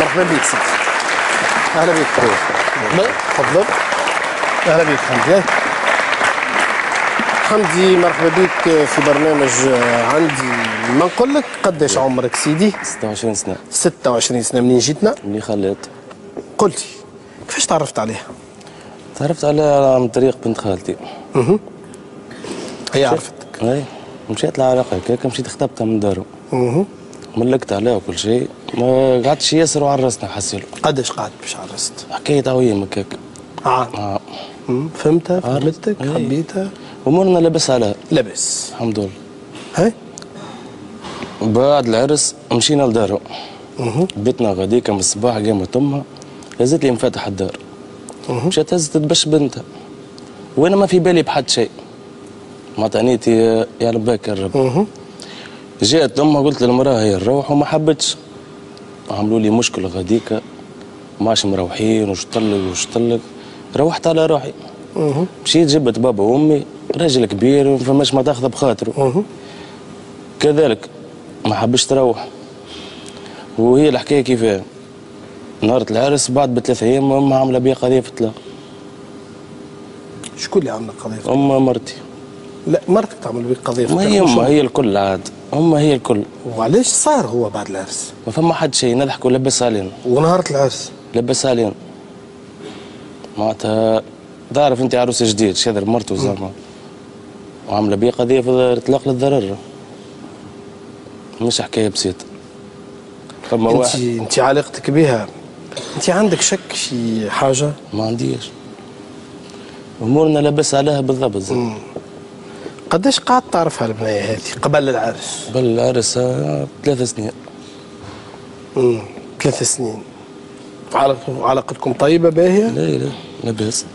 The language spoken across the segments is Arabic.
مرحبا بك سيدي. اهلا بك. تفضل. اهلا بك حمدي. حمدي مرحبا بك في برنامج عندي ما نقول لك. قداش عمرك سيدي؟ 26 سنة. 26 سنة. منين جيتنا؟ مني خلات. قل لي كيفاش تعرفت عليها؟ تعرفت عليها من طريق بنت خالتي. هي عرفتك؟ اي مشيت لها على هكاك، مشيت خطبتها من دارو. ملكت عليها وكل شيء، ما قعدتش ياسر وعرسنا حسيلو. قداش قعدت باش عرست؟ حكاية عويم هكاك. فهمتها؟ فهمتك؟ حبيتها؟ امورنا لاباس عليها. لاباس الحمد لله. هاي بعد العرس مشينا لدارو. بيتنا غاديكا من الصباح قامت امها هزت لي مفاتح الدار. مشات هزت تبش بنتها وانا ما في بالي بحد شيء، ما تعنيتي يا رباك الرب. جات امها قلت للمراه هي نروح وما حبتش، عملوا لي مشكل غاديكا ماش مروحين وش طلق. روحت على روحي. مشيت جبت بابا وامي، راجل كبير ما فماش ما تاخذ بخاطره. كذلك ما حبش تروح. وهي الحكايه كيفاه؟ نهار العرس بعد ب3 ايام امها عامله بيا قضيه في الطلاق. شكون اللي عمل قضيه؟ امها مرتي. لا مرتك تعمل بيك قضيه في الطلاق؟ ما هي امها هي الكل عاد، امها هي الكل. وعلاش صار هو بعد العرس؟ ما فما حد شيء، نضحكوا لبس علينا. ونهار العرس؟ لبس علينا. معناتها تعرف انت عروس جديد شادر مرته زعما وعامله بيه قضيه في اطلاق للضرر، مش حكايه بسيطه. فما واحد انت علاقتك بها انت عندك شك في حاجه؟ ما عنديش، امورنا لبس عليها بالضبط. قداش قعدت تعرفها البنيه هذه قبل العرس؟ قبل العرس 3 سنين. 3 سنين. علاقتكم طيبه باهيه؟ لا لاباس.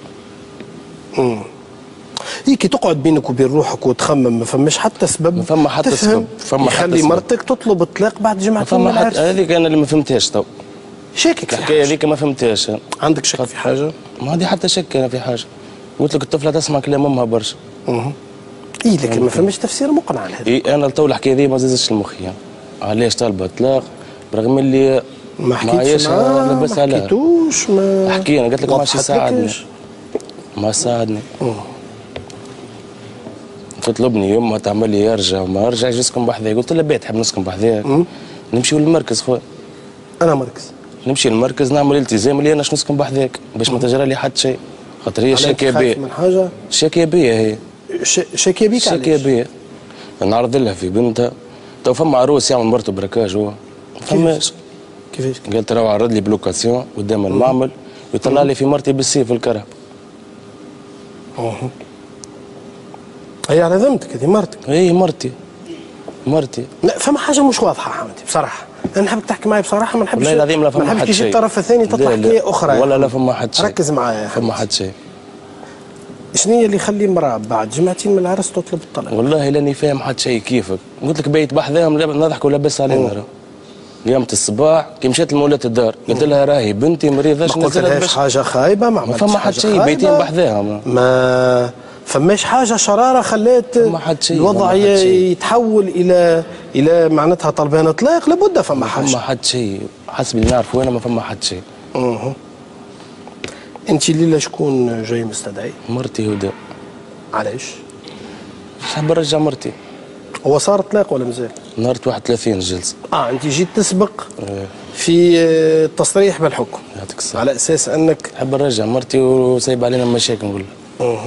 هيك تقعد بينك وبين روحك وتخمم، ما فماش حتى سبب؟ ما فما حتى سبب. فما يخلي مرتك تطلب الطلاق بعد جمعتين من العرس؟ هذيك انا اللي ما فهمتهاش تو. شاكك في الحكايه هذيك ما فهمتهاش. عندك شك في حاجه؟ ما عندي حتى شك انا في حاجه. قلت لك الطفله تسمع كلام امها برشا. اي لكن ما فماش تفسير مقنع لهذا. اي انا تو الحكايه هذه ما زادتش لمخي. علاش طالبه طلاق برغم اللي ما حكيتش معاه؟ ما حكيتوش؟ ما حكينا، قالت لك ماشي يساعدني. ما ساعدني. تطلبني يما تعمل لي يرجع وما ارجع نسكن بحذاك. قلت لها بيه تحب نسكن بحذاك؟ نمشيو للمركز خويا. انا مركز؟ نمشي للمركز نعمل التزام اللي انا نسكن بحذاك باش ما تجرى لي حد شيء، خاطر هي شاكيه بيا. من حاجه؟ شاكيه بيا هي. شاكيه بيك؟ شاكيه بيا. نعرض لها في بنتها تو فما عروس يعمل مرته براكاج هو. فماش. كيفاش؟ قالت راه عرض لي بلوكاسيون قدام المعمل ويطلع لي في مرتي بالسيف الكرهب. هي على ذمتك هذه مرتك؟ اي مرتي. لا فما حاجه مش واضحه حمدي بصراحه، انا نحبك تحكي معي بصراحه، ما نحبش والله العظيم لا فما حد شيء. ما نحبش الطرف الثاني تطلع حكايه اخرى. ولا فما حد شيء. ركز معايا. فما حد شيء. شنو هي اللي يخلي امراه بعد جمعتين من العرس تطلب الطلاق؟ والله لاني فاهم حد شيء كيفك. قلت لك بيت بحذاهم نضحكوا لاباس علينا. قامت الصباح كي مشيت لمولات الدار قلت لها راهي بنتي مريضه. ما قلتلهاش حاجه خايبه؟ ما عملتش فما حد شيء، بيتين بحذاهم. ما فماش حاجه شراره خلات الوضع يتحول الى معناتها طلبان اطلاق؟ لابد فما حاجه. فما حد شيء حسب اللي نعرفه انا، ما فما حد شيء. انت الليله شكون جاي مستدعي؟ مرتي هدى. علاش؟ نحب نرجع مرتي. هو صار طلاق ولا مازال؟ نهار 31 الجلسه. انت جيت تسبق في التصريح بالحكم. يعطيك الصحه. على اساس انك نحب نرجع مرتي وسايب علينا مشاكل نقول لها.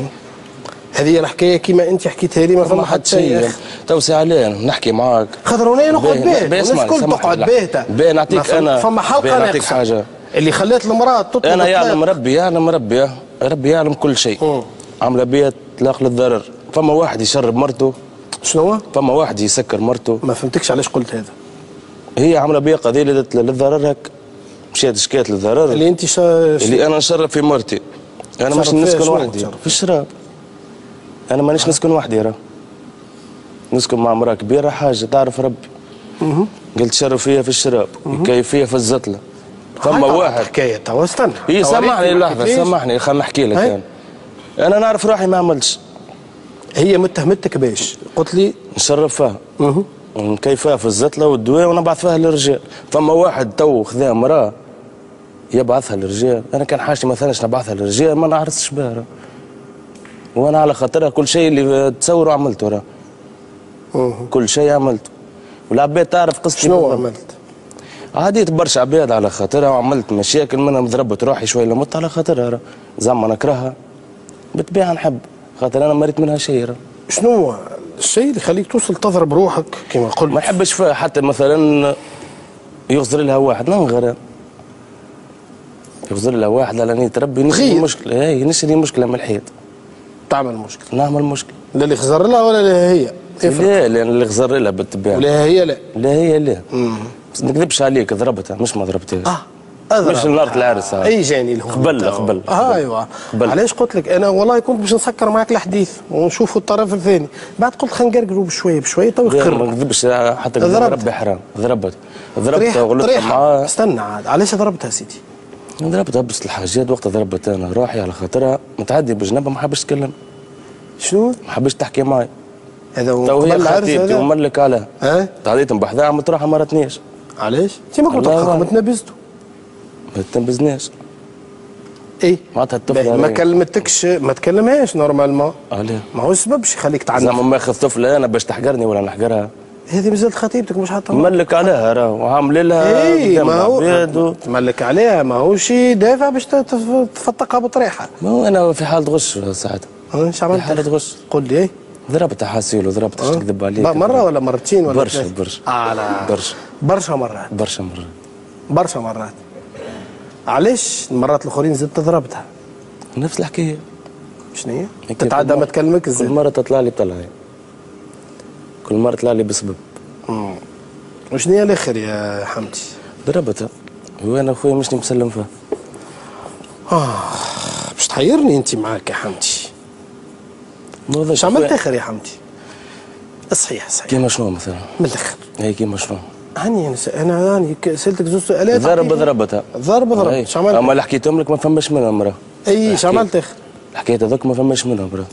هذه الحكايه كيما انت حكيتها لي ما فما حد شيء. توسع علينا نحكي معاك. خاطر هنا نقعد باهت والناس الكل تقعد باهته. نعطيك انا فما حلقه نعطيك حاجه اللي خلات المراه تطلب. انا يعلم ربي يعلم كل شيء. عامله بيا طلاق للضرر. فما واحد يشرب مرته. شنو؟ فما واحد يسكر مرته. ما فهمتكش علاش قلت هذا. هي عامله بيا قضيه للضرر هك. مشيت شكيت للضرر اللي انت اللي انا نشرب في مرتي. انا مش نسكن وحدي في الشراب. انا مانيش نسكن وحدي راه. نسكن مع امراه كبيره حاجه تعرف ربي. قلت شرب فيا في الشراب يكيف فيا في الزتله. فما واحد حكايه توا استنى. سامحني لحظه سامحني خلينا نحكي لك. انا نعرف روحي ما عملتش. هي متهمتك باش؟ قلت لي نشرب فيها ونكيفها في الزتله والدواء ونبعث فيها للرجال. فما واحد تو خذا امراه يبعثها للرجال. انا كان حاجتي مثلا نبعثها للرجال ما نعرسش بها، وانا على خاطرها كل شيء اللي تصوروا عملته راه. كل شيء عملته، والعباد تعرف قصتي. شنو عملت؟ عاديت برشا عباد على خاطرها، وعملت مشاكل منهم، ضربت روحي شوي لمت على خاطرها راه. زعما نكرهها بالطبيعه نحب، خاطر انا مريت منها شيء راه. شنو الشيء اللي يخليك توصل تضرب روحك كما قلت؟ ما نحبش فيها حتى مثلا يغزر لها واحد ننغر، يغزر لها واحد على نية ربي نشري مشكله. اي نشري مشكله من الحيط. تعمل مشكله؟ نعمل مشكله. لا اللي خزر لها ولا لا هي؟ لا لان اللي خزر لها بالطبيعه. ولا هي لا؟ لا هي لا. بس ما نكذبش عليك ضربتها مش ما ضربتهاش. مش نار العرس. اي جاني لهم قبل ايوه. علاش قلت لك انا والله كنت باش نسكر معك الحديث ونشوفوا الطرف الثاني، بعد قلت خلينا نقرقروا بشويه بشويه تو يقر. ما نكذبش حتى ربي حرام. ضربتها وغلطت معاه. استنى عاد، علاش ضربتها سيدي؟ ضربتها بس الحاجات وقت ضربت انا روحي على خاطرها متعدي بجنبها ما حبش تكلم. شنو؟ ما حبش تحكي معي. هذا هو قبل العرس هذا؟ وملك عليها. تعديت بحذاها عملت روحها ما رتنيش. علاش؟ انت ما كنت ما تنبزتوا. ما تنبزناش. ايه معناتها الطفله ما كلمتكش، ما تكلمهاش نورمالمون. علاه؟ ما هو السبب باش يخليك تعنف. زعما ماخذ طفله انا باش تحقرني ولا نحقرها؟ هذه مازالت خطيبتك مش حاطها. ملك عليها راه وعامل لها. ايه ما هو تملك عليها، ماهوش دافع باش تفتقها بطريحه. ما هو انا في حاله غش ساعتها. ايش عملت؟ في حاله غش. قول لي ايه؟ ضربتها حاسيل وضربت باش نكذب عليك. مره ولا مرتين ولا برشا لا برشا مرات. برشا مرات. علاش المرات الاخرين زدت ضربتها؟ نفس الحكايه. شنو هي؟ تتعدى ما تكلمك ازاي؟ كل مره تطلع لي بطلعه، كل مره تطلع لي بسبب. وشنو هي الاخر يا حمدي؟ ضربتها وانا خويا مشني مسلم فيها. باش تحيرني انت معاك يا حمدي. اش عملت اخر يا حمدي؟ صحيح. كيما شنو مثلا؟ من الاخر. اي كيما شنو؟ انا سالتك زوج سؤالات. ضربتها. اش عملت؟ اما اللي حكيتهم لك ما فماش منهم راه. اي اش عملت اخر؟ الحكايات هذوك ما فماش منهم راه.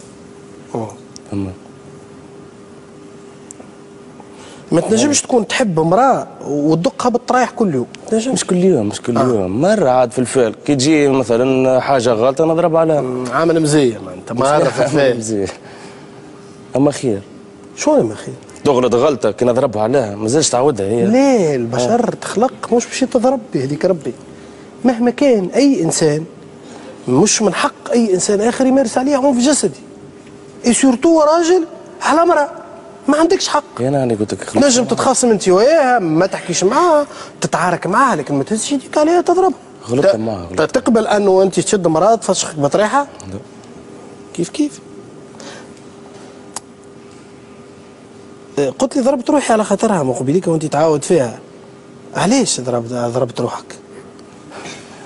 ما تنجمش تكون تحب امراه وتدقها بالطرايح كل يوم. مش كل يوم مره عاد في الفعل كي تجي مثلا حاجه غلطه نضرب عليها. عامل مزيه انت ما عارف مزيه. اما خير. شو ما خير؟ تغلط غلطه كي نضربها عليها مازالش تعودها هي. لا البشر تخلق مش باش تضرب بهذيك ربي. مهما كان اي انسان مش من حق اي انسان اخر يمارس عليه عنف جسدي. اي سورتو راجل على امراه ما عندكش حق. انا قلت لك نجم تتخاصم انت وياها، ما تحكيش معاها، تتعارك معاها، لكن ما تهزش يديك عليها تضربها. غلطت معاها. تقبل انه انت تشد مراه تفشخك بطريحه؟ لا. كيف قلت لي ضربت روحي على خاطرها مقبليك وانت تعاود فيها. علاش ضربت روحك؟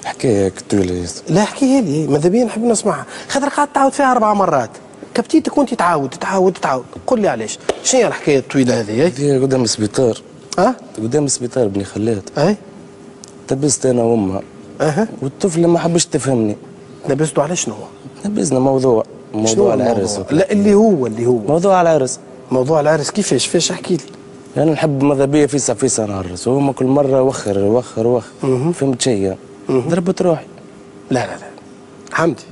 حكايه طويله. لا احكيها لي، ماذا بيا نحب نسمعها، خاطر قعدت تعاود فيها 4 مرات. كبتيتك وانت تعاود. قل لي علاش؟ شنو هي الحكايه الطويله هذه؟ هذه قدام السبيطار. قدام السبيطار بني خلات. تبست انا وامها. والطفله ما حبش تفهمني. تنبزتوا على شنو؟ تنبزنا موضوع العرس. لا اللي هو موضوع العرس. موضوع العرس كيفاش احكي لي. انا نحب ماذا بيا فيسا نعرس وهما كل مره وخر. فهمت شيء. ضربت روحي. لا حمدي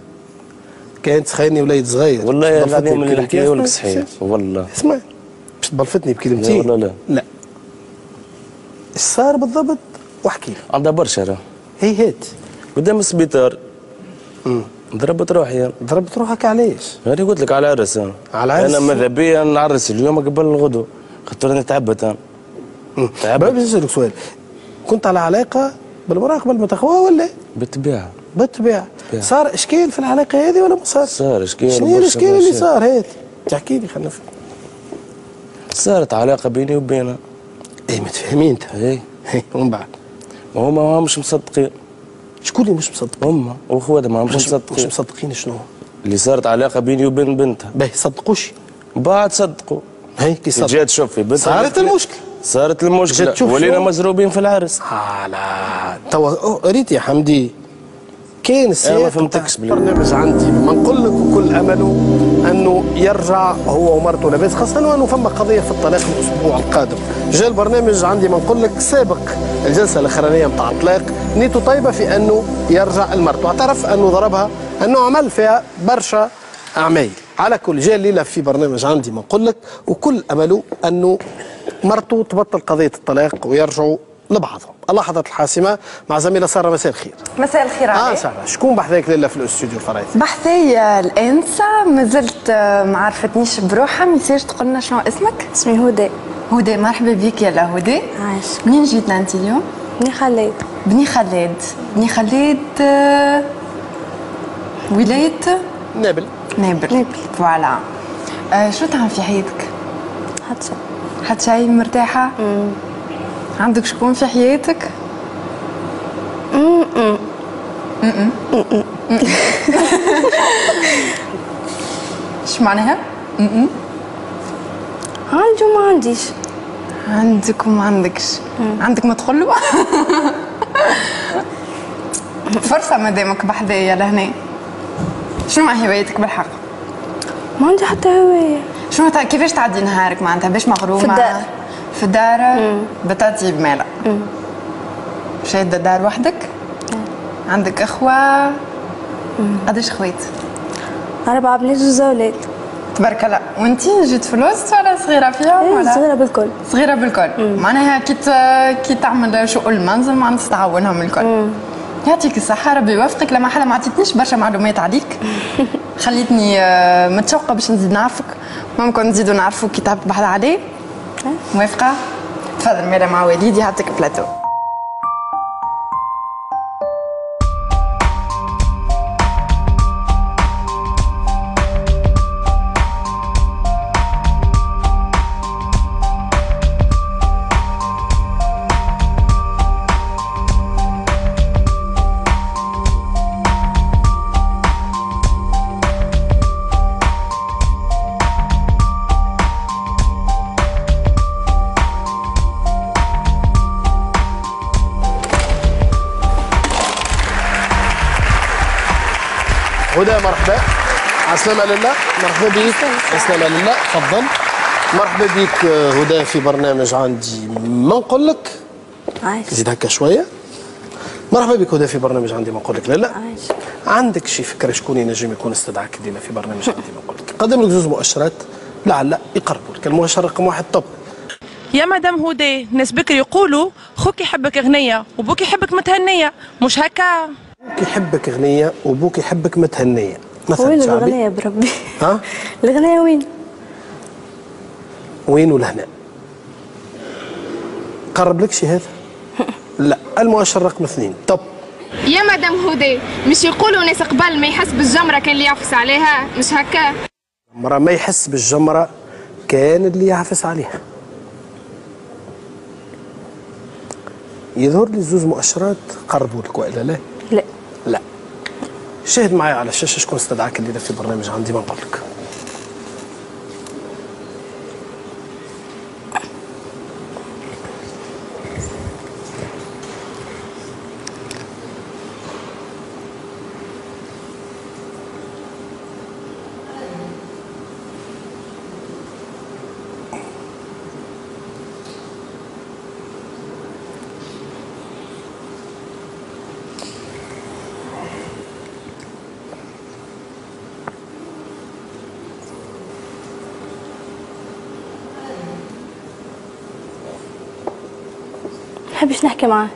كانت تسخيني وليد صغير. والله العظيم اللي نحكيه لك صحيح. والله اسمع باش تبلفتني بكلمتين. والله لا ايش صار بالضبط واحكي لي. عندها برشا راه. هي هات قدام السبيطار. ضربت روحي. ضربت روحك علاش؟ هذه قلت لك على العرس. على العرس انا ماذا بيا نعرس اليوم قبل الغدو خاطر انا تعبت انا. باش نسالك سؤال، كنت على علاقه بالمراه قبل ما تخوها ولا؟ بالطبيعه. صار اشكال في العلاقه هذه ولا ما صار؟ صار اشكال. شنو هي الاشكال اللي صار؟ هات تحكي لي خلينا نفهم. صارت علاقه بيني وبينها. متفاهمين انت؟ ومن بعد؟ هما مش مصدقين. شكون اللي مش مصدقين؟ هما واخواتها ما مش مصدقين. مش مصدقين شنو؟ اللي صارت علاقه بيني وبين بنتها. باهي صدقوش؟ بعد صدقوا. كي صدقوا جات شوفي بنتها صارت المشكله ولينا مزروبين في العرس. لا توا ريت يا حمدي كاين السياق ما فهمتكش برنامج عندي ما نقول لك وكل امله انه يرجع هو ومرته لاباس، خاصه وانه فما قضيه في الطلاق الاسبوع القادم. جا البرنامج عندي ما نقول لك سابق الجلسه الاخرانيه نتاع الطلاق، نيته طيبه في انه يرجع لمرته، اعترف انه ضربها، انه عمل فيها برشا اعمال. على كل جا الليله في برنامج عندي ما نقول لك وكل امله انه مرته تبطل قضيه الطلاق ويرجعوا لبعضهم. اللحظات الحاسمه مع زميله ساره. مساء الخير. مساء الخير عليك. ساره، شكون بحثاك ليله في الاستوديو الفرنسي؟ بحثية الانسه مازلت ما عرفتنيش بروحها، ميساج تقول لنا شنو اسمك؟ اسمي هدى. هدى، مرحبا بك يا هدى. عايش. منين جيتنا انت اليوم؟ بني خلاد. بني خلاد. بني خلاد ولاية نابل. نابل. فوالا. شنو تعمل في حياتك؟ حتى شي. حتى شي؟ مرتاحة؟ عندك شكون في حياتك؟ ايش معناها؟ عندي وما عنديش. عندك وما عندكش. عندك ما تقولوا؟ فرصة مادامك بحذايا لهنا. شنو هوايتك بالحق؟ ما عندي حتى هواية. شنو كيفاش تعدي نهارك معناتها باش مغرومة؟ في الدار. في الدار؟ بتعطي بمالة. شايدة الدار وحدك؟ عندك اخوة؟ قداش خوات؟ 4 بنات و2 أولاد. تبارك الله. وانتي جيت فلوس ولا صغيرة فيهم ولا؟ صغيرة بالكل. صغيرة بالكل. معناها كي تعمل شؤون المنزل معناتها تعاونهم الكل. يعطيك الصحة، ربي يوفقك. لما حدا ما عطيتنيش برشا معلومات عليك. خليتني متشوقة باش نزيد نعرفك. ممكن نزيدو نعرفوك كي تعب بحث عليه. موافقة؟ تفضل مالا مع والدي يعطيك بلاتو. هدى مرحبا. عسلامة لله. مرحبا بك. عسلامة لله. تفضل. مرحبا بك هدى في برنامج عندي ما نقول لك. عايش. زيد هكا شوية. مرحبا بك هدى في برنامج عندي ما نقول لك. لا عايش. عندك شي فكرة شكون ينجم يكون استدعاك الليلة في برنامج عندي ما نقول لك؟ قدم لك 2 مؤشرات لعل يقربوا لك. المؤشر رقم 1 طب. يا مدام هدى، ناس بكري يقولوا خوك يحبك غنية وبوك يحبك متهنية، مش هكا؟ بوك يحبك غنية وبوك يحبك متهنية. مثلا وين شعبي. الغنية بربي؟ ها؟ الغنية وين؟ وين ولهنا؟ قرب لك شي هذا؟ لا. المؤشر رقم 2 طب. يا مدام هدى، مش يقولوا ناس قبل ما يحس بالجمرة كان اللي يعفس عليها، مش هكا؟ مرة ما يحس بالجمرة كان اللي يعفس عليها. يظهر لي 2 مؤشرات قربوا لك والا لا؟ لا. لا. شاهد معي على الشاشة شكون استدعاك الليلة في برنامج عندي ما نقول لك. نحبش نحكي معاه.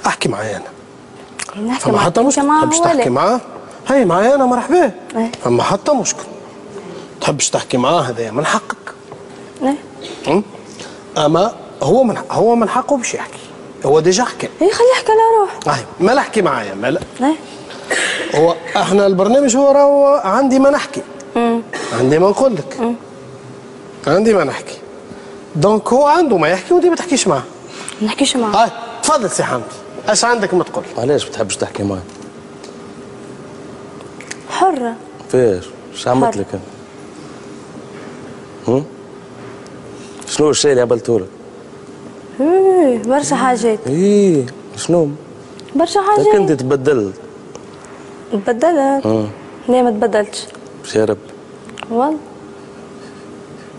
احكي معي انا. نحكي فما معاه. حتى مشكل. تحبش تحكي معاه؟ هي معي انا مرحبا. ايه. فما حتى مشكل. تحبش تحكي معاه هذا من حقك. ايه. اما هو من حقه باش يحكي. هو ديجا حكى. ايه خليه يحكي على روحه. ما احكي معايا مالا. ايه. هو احنا البرنامج هو راهو عندي ما نحكي. عندي ما نقول لك. عندي ما نحكي. دونك هو عنده ما يحكي وانت ما تحكيش معاه. ما نحكيش معاه. تفضل سي حمدي. اش عندك ما تقول؟ علاش ما تحبش تحكي معي؟ حرة. فاش؟ اش عملت لك انا؟ شنو الشيء اللي عملته لك؟ ايه برشا حاجات. ايه شنو؟ برشا حاجات. كنت تبدلت. تبدلت؟ لا ما تبدلتش. يا رب. والله.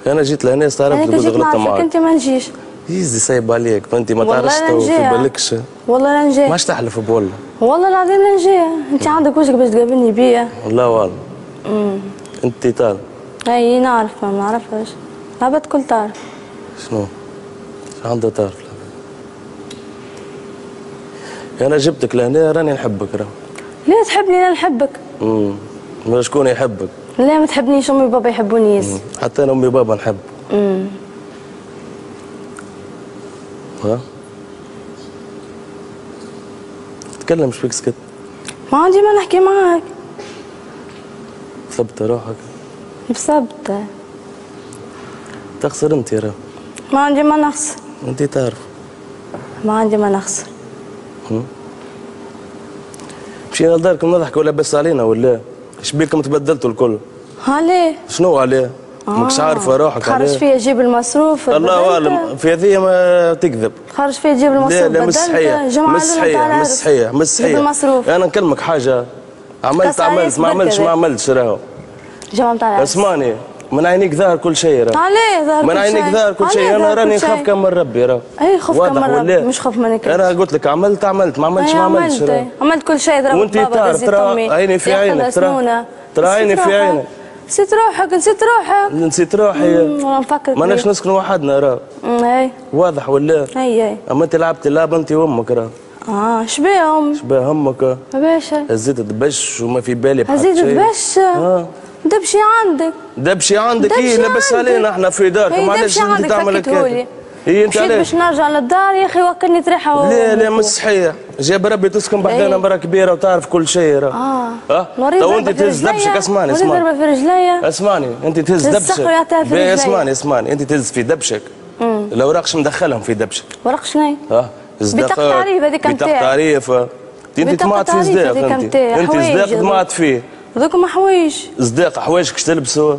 انا جيت لهنا استغربت اللي غلطت معاك. معاك انت ما نجيش. يزي سايب عليك فانت ما تعرفش تو في بالكش. والله لا نجي. ماش تحلف بوالله. والله العظيم لا نجي، انت عندك وجهك باش تقابلني بيا. والله والله. انت تعرف. اي نعرف ما نعرفهاش. العباد الكل تعرف. شنو عندها تعرف. انا جبتك لهنا راني نحبك راه. ليه تحبني؟ انا نحبك. ما شكون يحبك؟ لا ما تحبنيش، امي وبابا يحبوني ياسر. حتى انا امي وبابا نحب. ها؟ تكلم شبيك سكت؟ ما عندي ما نحكي معاك. ثبت روحك. بثبت. تخسر انت راه. ما عندي ما نخسر. انت تعرف. ما عندي ما نخسر. مشينا لداركم نضحك ولا بس علينا ولا؟ ايش بيكم تبدلتوا الكل؟ عليه؟ شنو عليه؟ ماكش عارفه روحك تخرج فيا تجيب المصروف. الله اعلم في هذه ما تكذب. تخرج فيا تجيب المصروف. لا مش صحيح. مش صحيح مش صحيح مش صحيح. المصروف. انا نكلمك حاجه عملت ما عملتش راهو. جمعة نتاع العرس. اسمعني من عينيك ظاهر كل شيء راه. عليه ظاهر كل شيء. من عينيك ظاهر كل شيء. انا راني نخاف كم من ربي راه. اي خوف كم من ربي مش خوف منك. انا قلت لك عملت ما عملتش راه. عملت كل شيء ضربت وانت تعرف ترى عيني في عينك ترى عيني في عينك. نسيت روحك. نسيت روحي. والله نفكر ما ناش نسكن وحدنا راه. اي واضح ولا؟ اي اما انت لعبت اللعبه انت وامك راه. شبيهم؟ شبيه امك. باشا هزيت دبش وما في بالي بحال هزيت دبش. دبشي عندك. دبشي عندك ايه لبس علينا احنا في دارك معلش انت تعمل هكا. هي انت علاش؟ باش نرجع للدار يا اخي وكلني تريحه. لا مش صحيح. جاب ربي تسكن بحذانا مرة كبيرة وتعرف كل شيء راه. تو انت تهز دبشك. اسمعني في رجليا. اسمعني انت تهز دبشك. اسمعني انت تهز في دبشك. الاوراقش مدخلهم في دبشك. ورق شنو؟ بطاقة تعريف هذيك نتاعي. بطاقة تعريف. انت طمعت في صداق انت صداق طمعت فيه. هذوكم حوايج. صداق حوايجك اش تلبسوا؟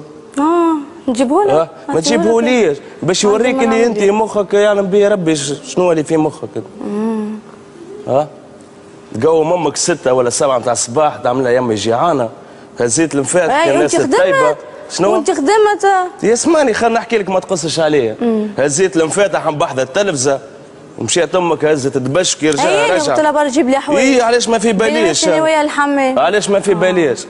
نجيبهولك. ما تجيبهوليش باش يوريك اللي انت مخك يعلم به ربي شنو اللي في مخك. تقوم امك 6 ولا 7 نتاع الصباح تعملها يمي جيعانه. هزيت المفات الناس الطيبه. شنو؟ وانت خدمت. يسمعني خلينا نحكي لك ما تقصش عليا. هزيت المفاتح بحذا التلفزه ومشيت امك هزت دبشك رجع. قلت لها برا جيب لي حوايج. علاش ما في باليش؟ ويا الحمام. علاش ما في باليش؟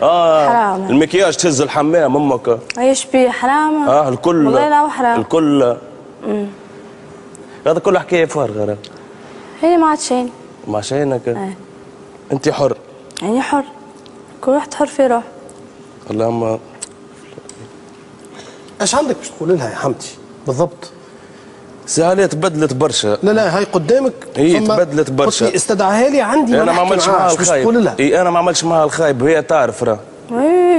حرام. المكياج تهز الحمام امك. ايش بيه حرام؟ الكل والله لا حرام. الكل. هذا كله حكايه فارغه راه. هي ما عادش شيء. ما عشانك. انت حر. يعني حر. كل واحد حر في روحه. اللهم. ايش عندك باش تقول لها يا حمدي بالضبط؟ سهالة تبدلت برشا. لا هاي قدامك. هي تبدلت برشا. قلت لي استدعاها لي عندي. انا ما عملتش معاها الخايب. انا ما عملتش معاها الخايب وهي تعرف راه.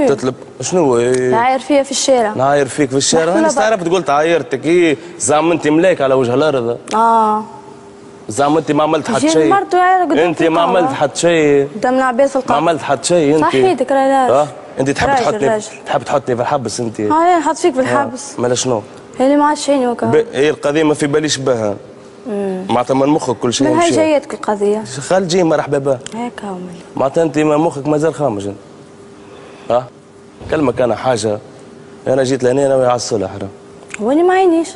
تطلب شنو؟ نعاير فيها في الشارع. نعاير فيك في الشارع. انا استغربت قلت عايرتك. زعما انت ملاك على وجه الارض. زعما انت ما عملت حتى شيء. انت ما عملت حتى شيء. قدام العباد في القبر. ما عملت حتى شيء انت. صحيتك راجل. انت تحب تحطني في الحبس انت. نحط فيك في الحبس. مالا شنو؟ اللي ما عادش شيء وكا. هي القضيه ما في باليش بها. معناتها من مخك كل شيء. من هاي جايتك القضيه. خال جي مرحبا بها. هيك هو. معناتها انت مخك مازال خامج انت. كلمك انا حاجه. انا جيت لهنا ناوي على الصلح راه. واني ما عينيش.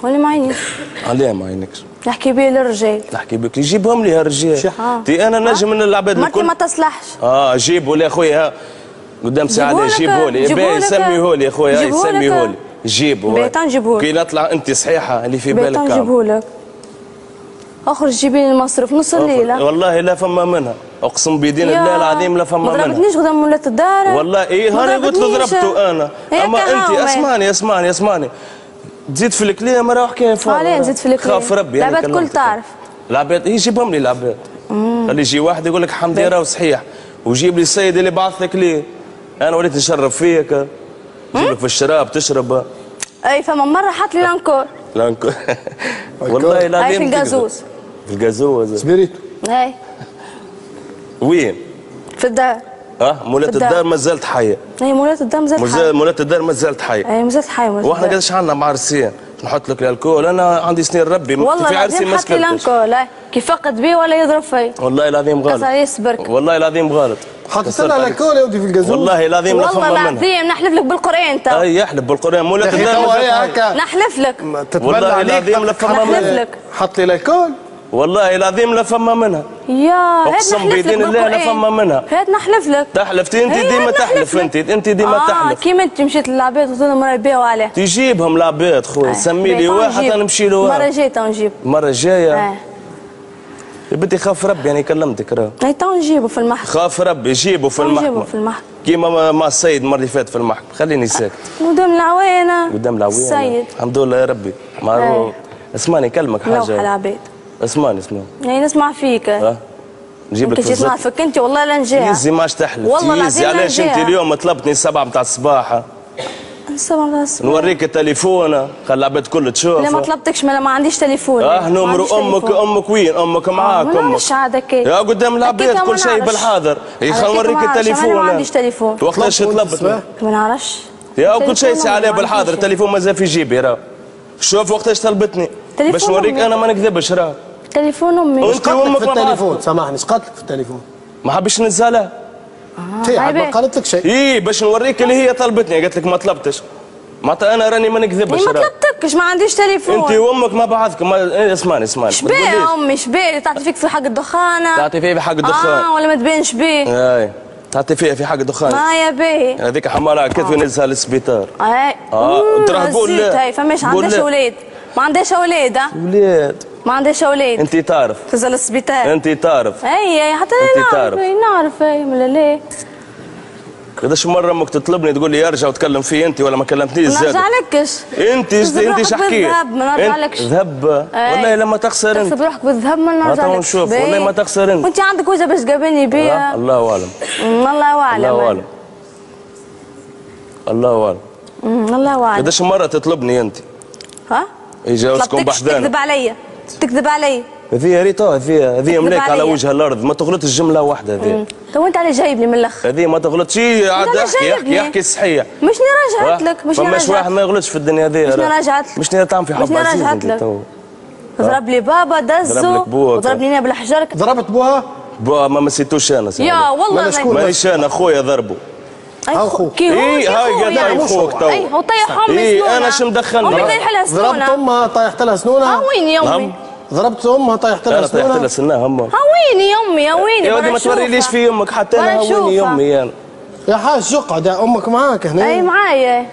واني ما عينيش. علاه ما عينكش؟ نحكي بيه للرجال. نحكي بك يجيبهم لي هالرجال. انا نجم من العباد الكل. ما تصلحش. جيبوا لي اخويا قدام ساعه جيبوا لي. سميه لي اخويا سميه لي. جيبوا. بيتان جيبوا. كي نطلع انت صحيحه اللي في بالك. بيتان جيبوا لك. اخرج جيبي لي المصروف نص الليله. والله لا فما منها. اقسم بدين الله العظيم لا فما منها. ما ضربتنيش قدام ولات الدار. والله انا قلت له ضربته انا. اما انت اسمعني تزيد في الكلام راه حكايه فارغه. علاه نزيد في الكلام؟ خاف ربي. العباد الكل تعرف. العباد يجيبهم لي العباد. خلي يجي واحد يقول لك حمدي راه صحيح وجيب لي السيد اللي بعث لك ليه. انا وليت نشرب فيك. نجيب لك في الشراب تشرب. اي فما مره حط لي لانكور. والله العظيم. في الجازوز. في الجازوز. سبيريتو. اي. وين؟ في الدار. مولات الدار ما زالت حيه. اي مولات الدار ما زالت حيه. مولات الدار ما زالت حيه. اي ما زالت حيه. واحنا قداش عندنا معرسين نحط لك الكول. انا عندي سنين ربي والله في عرسي ما حط لي الكول. كي فقد بيه ولا يضرب فيا. والله العظيم غلط. كسر يصبرك. والله العظيم غلط. حطيت لها لاكول يا ودي في الجازوز. والله العظيم لا فما منها. والله العظيم نحلف لك بالقران تو. اي يحلف بالقران مو لا هكا نحلف لك. والله العظيم لا فما نحلف منها. لك. حط لي لاكول. والله العظيم لا فما منها. يا اقسم بدين الله لا فما منها. هات نحلف لك. تحلفتي انت ديما تحلف انت ديما تحلف. كيما انت مشيت للعباد وقلت لهم راه يبيعوا عليه. تجيبهم العباد خويا سمي لي واحد انا نمشي له واحد. المره الجايه تو نجيب. المره الجايه. يا بنتي خاف ربي انا كلمتك راه. اي تو نجيبه في المحكمة. خاف ربي جيبه في المحكمة. نجيبه في المحكمة. كيما مع السيد المره اللي فاتت في المحكمة خليني ساكت. قدام العوانة. قدام العوانة. السيد. الحمد لله يا ربي. معروف. اسمعني كلمك حاجة. لوح العباد. اسمعني. يعني نسمع فيك. نجيب لك انت جيت نعرفك انت والله لا نجيها. يزي ماش تحلف. والله العظيم علاش انت اليوم طلبتني 7 نتاع الصباح؟ 7 نتاع الصباح. نوريك التليفون خلي العباد الكل تشوف. لا ما طلبتكش ما عنديش تليفون. نمر امك وين؟ امك معاك ما نعرفش عاد هكاك. يا قدام العباد كل شيء بالحاضر. خلينا نوريك التليفون. ما عنديش تليفون. وقتاش طلبتني؟ ما نعرفش. يا كل شيء سي عليه بالحاضر التليفون مازال في جيبي راه. شوف وقتاش طلبتني باش نوريك انا ما نكذبش راه. تليفون امي. وش قالت في التليفون؟ سامحني ايش قالت في التليفون؟ ما حبش نزلها. هي ما قالت لك شيء. اي باش نوريك اللي هي طلبتني قالت لك ما طلبتش. معناتها انا راني ما نكذبش. ما طلبتكش ما عنديش تليفون. انت وامك ما بعضكم اسمعني. شبيه امي شبيه تعطي فيك في حق الدخانه. تعطي فيها في حق الدخان. ولا ما تبينش بيه. اي تعطي فيها في حق الدخان. يا باهي. هذيك حمارة على كتفي نزلها للسبيطار. ترى قول لا. هاي فماش عندهاش اولاد. ما عندهاش اولاد. ولاد. ما عندهاش اولاد. انت تعرف. تنزل للسبيطار. انت تعرف. اي حتى انا نعرف اي ولا لا. قداش مرة امك تطلبني تقول لي ارجع وتكلم في انت ولا ما كلمتنيش زاد. ما نرجعلكش. انت شحكي. ما نرجعلكش. ذهب والله لما تخسر انت. تحسب روحك بالذهب ما نرجعلكش. نشوف والله ما تخسر انت. وانت عندك وجه باش تقابلني بيها. الله اعلم. الله اعلم. الله اعلم. الله اعلم. الله اعلم. قداش مرة تطلبني انت؟ ها؟ يجاوزكم بحدانا. تكذب عليا. تكذب علي. هذه ريتا هذه ملاك على وجه الارض ما تغلطش جمله واحده هذه. تو انت اللي جايب لي من الاخر. هذه ما تغلطش عاد احكي الصحيه. مش راجعت لك مش فماش واحد ما يغلطش في الدنيا هذه. مش راجعت لك. مش تعمل في حب عزيز انت تو. ضرب لي بابا دزو وضربني انا بالحجر. ضربت بوها؟ بوها ما مسيتوش انا يا والله مانيش انا خويا ضربه. اخوك اي هاي قاعد اخوك تو. اي هو طيح امي سنونه. انا شو مدخلني؟ امي طيح لها سنونه. ضربت امها طيحت لها سنونها؟ وين يا امي؟ ضربت امها طيحت لها سنونها؟ طيحت لها سنها امها. وين يا امي يا وين؟ يا ودي ما توريليش في امك حتى انا وين يا امي انا. يا حاج اقعد امك معاك هنا. اي معايا.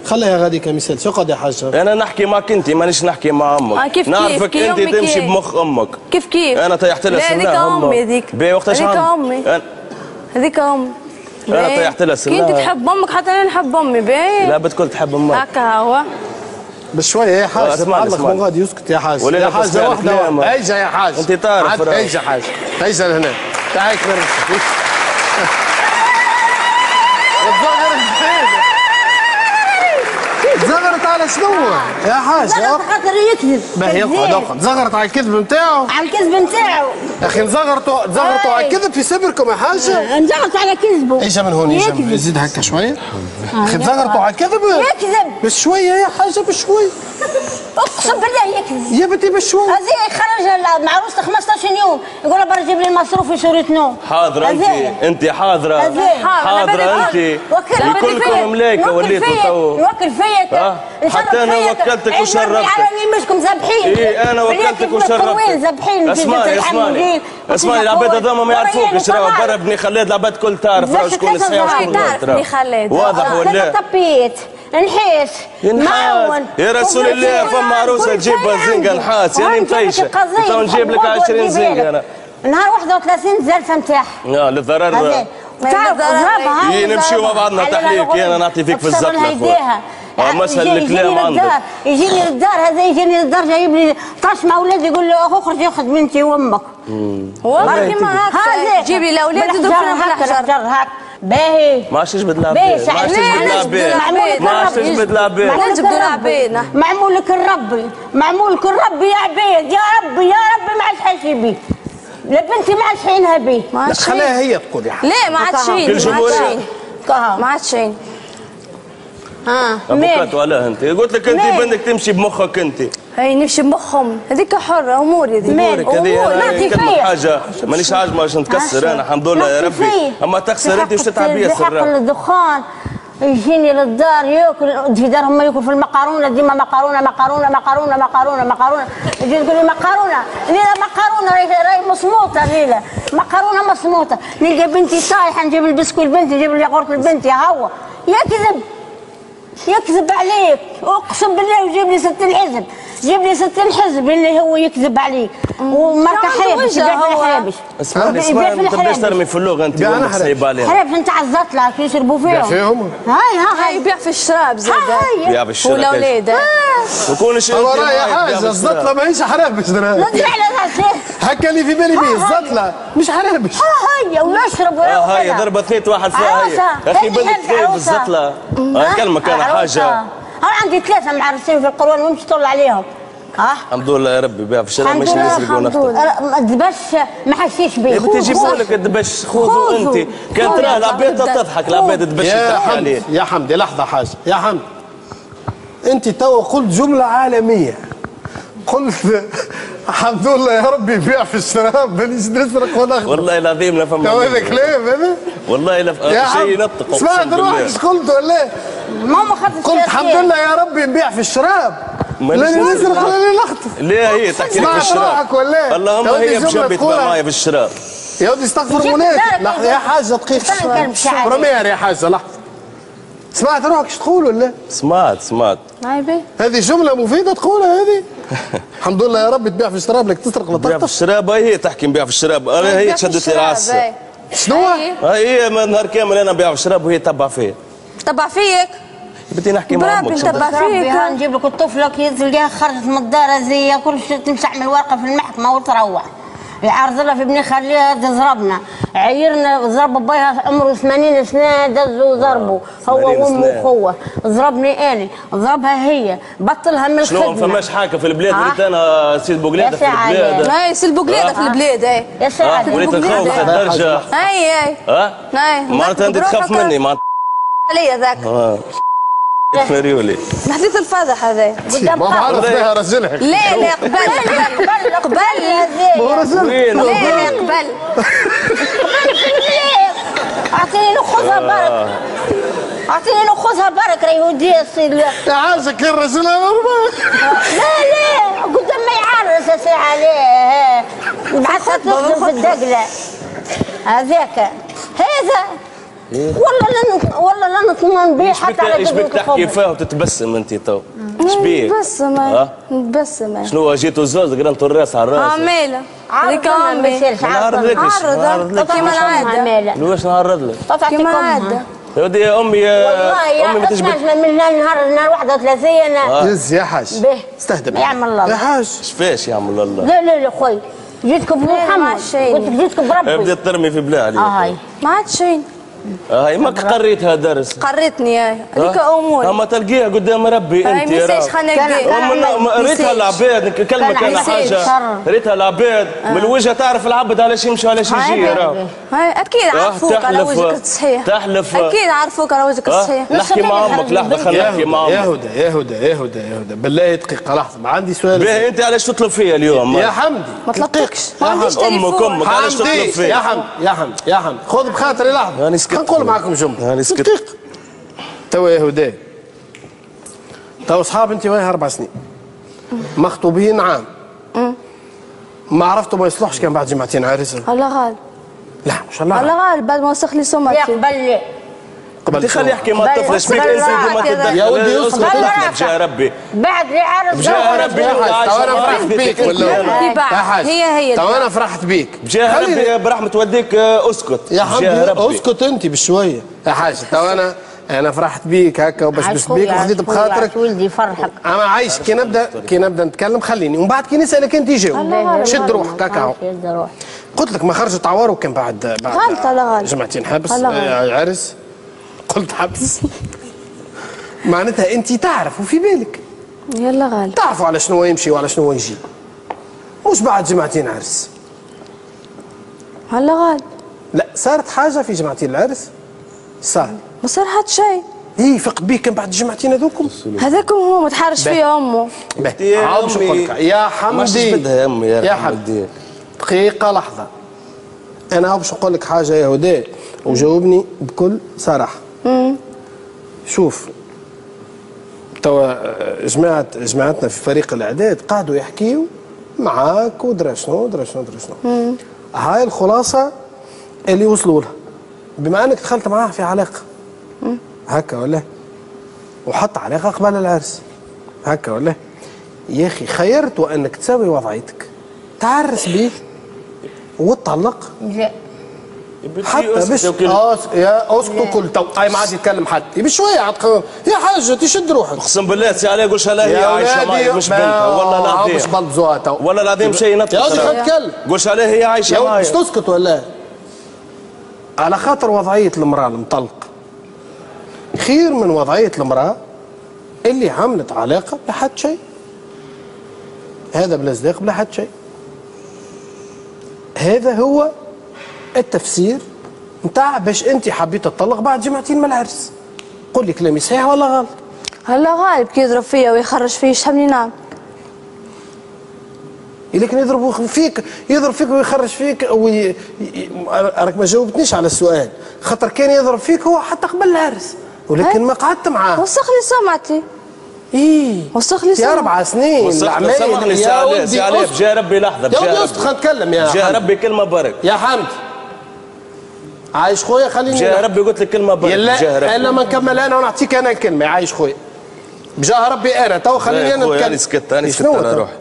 خليها غادي كمثال اقعد يا حاج. انا نحكي معك انت مانيش نحكي مع امك. كيف نعرفك كيف انت تمشي بمخ امك. كيف انا طيحت لها سنها. هذيك امي هذيك. وقتاش هذيك امي. هذيك امي. انا طيحت لها سنها. كنت تحب امك حتى انا نحب امي باهي. لا بتكون تحب امك. هكا هو. بشويه يا حاج. اسمع مو غادي يسكت يا حاج. يا حاج واحده. اجا يا حاج. انت تعرف اجا حاج. اجا لهنا. تعال كبر. زغرت على شنو يا حاج؟ زغرت خاطر يكذب. باهي اقعد زغرت على الكذب نتاعو. على الكذب نتاعو. يا اخي نزغرتوا على الكذب في صبركم يا حاجه. نزغرت على كذبه. اجا من هون يزيد هكا شويه. اخي تزغرتوا على الكذب. يكذب. بشويه يا حاجه بشويه. اقسم بالله يكذب. يا بنتي بشويه. هذه خرج مع عروسته 15 يوم يقول برا جيب لي المصروف في صورة نوم. حاضره انت حاضره. حاضره انت. كلكم ملايكه وليتوا تو. يوكل فيك. حتى انا وكلتك وشرفتك. على يمشكم ذابحين. اي انا وكلتك وشرفتك. اسمعي العباد هذوما ما يعرفوكش راهو برا ابني خلاد العباد الكل تعرف راهو شكون الصحيح وشكون الغلط. واضح ولا؟ طبيت نحيس معاون يا رسول الله فما عروسه تجيب زنقه نحاس يعني مفيشه. تو نجيب لك 20 زنقه انا. نهار 31 الزلفه نتاعها. للضرر. تعرف ضربها. نمشيو مع بعضنا تحليك انا نعطي فيك في الزقله خويا. مسهل الكلام عندك. يجيني للدار هذا يجيني للدار جايب لي طاش مع ولادي يقول له اخرج ياخذ بنتي وامك. والله كيما هكا جيب لي الاولاد يدخلوا بالحجر. هاك باهي. ما عادش تجبد العباد. ما عادش تجبد العباد. ما نجبدوا العباد. معمول لك الربي معمول لك الربي يا عباد يا ربي يا ربي ما عادش حاشي بيه. لا بنتي ما عادش حينها بيه. خليها هي تقول يا حاج. لا ما عادش شيء. ما عادش شيء. افوكاتو علاه انت؟ قلت لك انت بدك تمشي بمخك انت. هي نمشي بمخهم، هذيك حرة اموري هذيك. امورك هذه كلمة حاجة مانيش عاجبة باش نتكسر انا الحمد لله يا ربي، اما تخسر انت باش تتعب ياسر. بحق الدخان يجيني للدار ياكل في دارهم ما ياكل في المقارونه ديما مقارونه مقارونه مقارونه مقارونه مقارونه يجي يقول لي مقارونه ليله مقارونه راهي مصموطه ليله مقارونه مصموطه نلقى بنتي طايحه نجيب البسكوت لبنتي نجيب الياغورت لبنتي هو يكذب عليك اقسم بالله ويجيب لي 60 حزب جيب لي 60 حزب اللي هو يكذب عليك وماركه حرابش يبيع في الحرابش. اسمعني ما تبداش ترمي في اللغه انت وامك سايبه عليها. حرابش نتاع الزطله كي يشربوا فيهم. هاي يبيع في الشراب زاد. يبيع في الشراب والاولاد. وكونش هو راهي حاجه الزطله ماهيش حرابش. هكا اللي في بالي بيه الزطله مش حرابش. هي ويشرب هاي ضربه ثنيت واحد فيها هي. يا اخي بدك كيف الزطله؟ كلمه انا حاجه. أنا عندي 3 معرسين في القرون ونمشي طول عليهم. الحمد لله يا ربي بيع في الشارع مش يسرقوا نفطر. الدبش ما حسيش بيه. بتجيبوا لك الدبش خذوا انت. كان ترى العباد تضحك العباد الدبش يضحك عليه. يا حمدي لحظه حاجه يا حمدي انت توا قلت جمله عالميه قلت الحمد لله يا ربي يبيع في الشراب مانيش نسرق ولا اخذ. والله العظيم لا فما هذا كلام هذا والله لا شيء ينطق. سمعت روحك ايش قلت ولا؟ ماما خاطر قلت الحمد لله يا ربي نبيع في الشراب لا نسرق ولا نخطف. ليه هي تحكي لك في الشراب؟ اللهم هي بجنبي تبقى معايا في الشراب. يا ودي استغفر مناك. لحظه يا حاجه دقيقه برمير يا حاجه لحظه. سمعت روحك ايش تقول ولا؟ سمعت هذه جمله مفيده تقولها هذه. الحمد لله يا ربي تبيع في الشراب لك تسرق ولا تخطف. بيع في الشراب هي تحكي نبيع في الشراب هي تشدت لي راسها. شنو؟ هي نهار كامل انا نبيع في الشراب وهي تبع فيا. تبع فيك؟ بدي نحكي مع امك. تبع فيك. نجيب لك الطفله كي تلقاها خرجت من الدار زي كل شيء تمشي تعمل ورقه في المحكمه وتروح. يعرض لها في ابني خليها تضربنا عيرنا ضرب باباها عمره 80 سنه دزوا وضربوا هو وامه واخوه ضربني انا ضربها هي بطلها من الخدمه. شنو ما فماش حاجه في البلاد وليت انا سيد بوقلاده في البلاد. هاي سيد بوقلاده في البلاد هاي يا سعد وليت نخوف الدرجه. هاي معناتها انت تخاف مني معناتها عليا ذاك مريولي الحديث الفاضح هذا ما بعرف فيها رجلها. لا قبل وين لا قبل اعطيني نخذها برك اعطيني نخذها برك راهي وديها يا حاجه كان رجلها لا قدام ما يعرس يا ساعه عليه بعثت تخدم في الدقله هذاك هذا والله لا نطمن به حتى على ايش بك تحكي فيها وتتبسم انت تو؟ ايش بيك؟ نتبسم شنو جيتوا زوز قرنتوا الراس على الراس؟ عامله هذيك امي نعرض لك كيما العاده واش نعرض لك؟ كيما العاده يا ودي يا امي امي ما تجبد من نهار 31 يز يا حاج استهدى يعمل الله يا حاج ايش فاش يعمل الله؟ لا خوي جيتكم بمحمد قلت جيتكم بربي بديت ترمي في بلا عليك هاي ما عاد شيء هاي ما قريتها درس قريتني هذيك امور اما تلقيها قدام ربي انت يا راه ريتها العباد كلمه كان حاجه ريتها العباد من الوجه تعرف العبد علاش يمشي وعلاش يجي راه اكيد عرفوك على وجهك الصحيح تحلف اكيد عرفوك على وجهك الصحيح نحكي مع امك لحظه خلينا نحكي مع امك يا هدى بالله دقيقه لحظه ما عندي سؤال. باهي انت علاش تطلب فيا اليوم؟ يا حمدي ما طلبتكش ما عنديش تليفون امك علاش تطلب فيا؟ يا حمدي خذ بخاطري لحظه نقول معكم جمله دقيقه. توا يا هدى توا اصحاب انت وياها 4 سنين مخطوبين عام ما عرفتوا ما يصلحش كان بعد جمعتين عرسوا. الله غالب لا مش الله غالب الله غالب بعد ما وسخ لي سمعتي قبل خلي يحكي مع الطفل ايش بيك انت ما تتدخل. يا ولدي اسكت بجاه ربي بعد لي عرس بجاه ربي تو انا فرحت بيك ولا هي تو انا فرحت بيك بجاه ربي برحمة والديك اسكت يا حبيبي اسكت انت بشويه يا حاجه تو انا فرحت بيك هكا وبشبشت بيك وخذيت بخاطرك ولدي يفرحك انا عايش كي نبدا نتكلم خليني ومن بعد كي نسالك انت جاوب شد روحك هكا قلت لك ما خرجت تعوروا كان بعد غلط على غلط جمعتين حبس عرس قلت حبس معناتها انت تعرف وفي بالك يلا غالب تعرفوا على شنو يمشي وعلى شنو يجي مش بعد جمعتين عرس. هلا غالب لا صارت حاجه في جمعتين العرس صار ما صار حتى شيء اي فقد به كان بعد الجمعتين هذوكم. هذاكم هو متحرش فيه امه. عاود باش نقول لك يا حمدي. بدها امي يا حمدي دقيقة لحظة. أنا باش نقول لك حاجة يا هدى وجاوبني بكل صراحة. شوف توا جماعتنا في فريق الإعداد قعدوا يحكيوا معاك ودرا شنو. هاي الخلاصة اللي وصلوا لها بما أنك دخلت معاه في علاقة. هكا ولا؟ وحط علاقة قبل العرس. هكا ولا؟ يا أخي خيرت وأنك تساوي وضعيتك. تعرس بيه وتطلق. لا حتى باش يا اسكتوا كل تو اي ما عاد يتكلم حد بشويه عاد يا حاجه تشد روحك. اقسم بالله سي علي قولش لها هي عايشه معي مش بنتها والله العظيم مش بلبزوها تو والله العظيم شيء نطق. يا ولدي خلينا نتكلم. قولش عليها هي عايشه معي. باش تسكت ولا على خاطر وضعيه المراه المطلقه خير من وضعيه المراه اللي عملت علاقه بلا حد شيء. هذا بلا صداق بلا حد شيء. هذا هو التفسير نتاع باش انت حبيت تطلق بعد جمعتين من العرس. قول لي كلامي صحيح ولا غلط؟ هلا غالب كي يضرب فيا ويخرج فيا شحال نعم. لكن يضرب فيك ويخرج فيك راك ما جاوبتنيش على السؤال. خاطر كان يضرب فيك هو حتى قبل العرس ولكن ما قعدت معاه. وسخ لي سمعتي. وسخ لي سمعتي. 4 سنين سامحني سي علي بجا ربي لحظه بجا ربي. خلينا نتكلم يا بجا ربي كلمه برك. يا حمد عايش خويا خليني. بجا ربي قلت لك كلمه برك. الا ما نكمل انا ونعطيك انا الكلمه. عايش خويا بجاه ربي انا تو خليني انا نتكلم. انا سكت على روحي.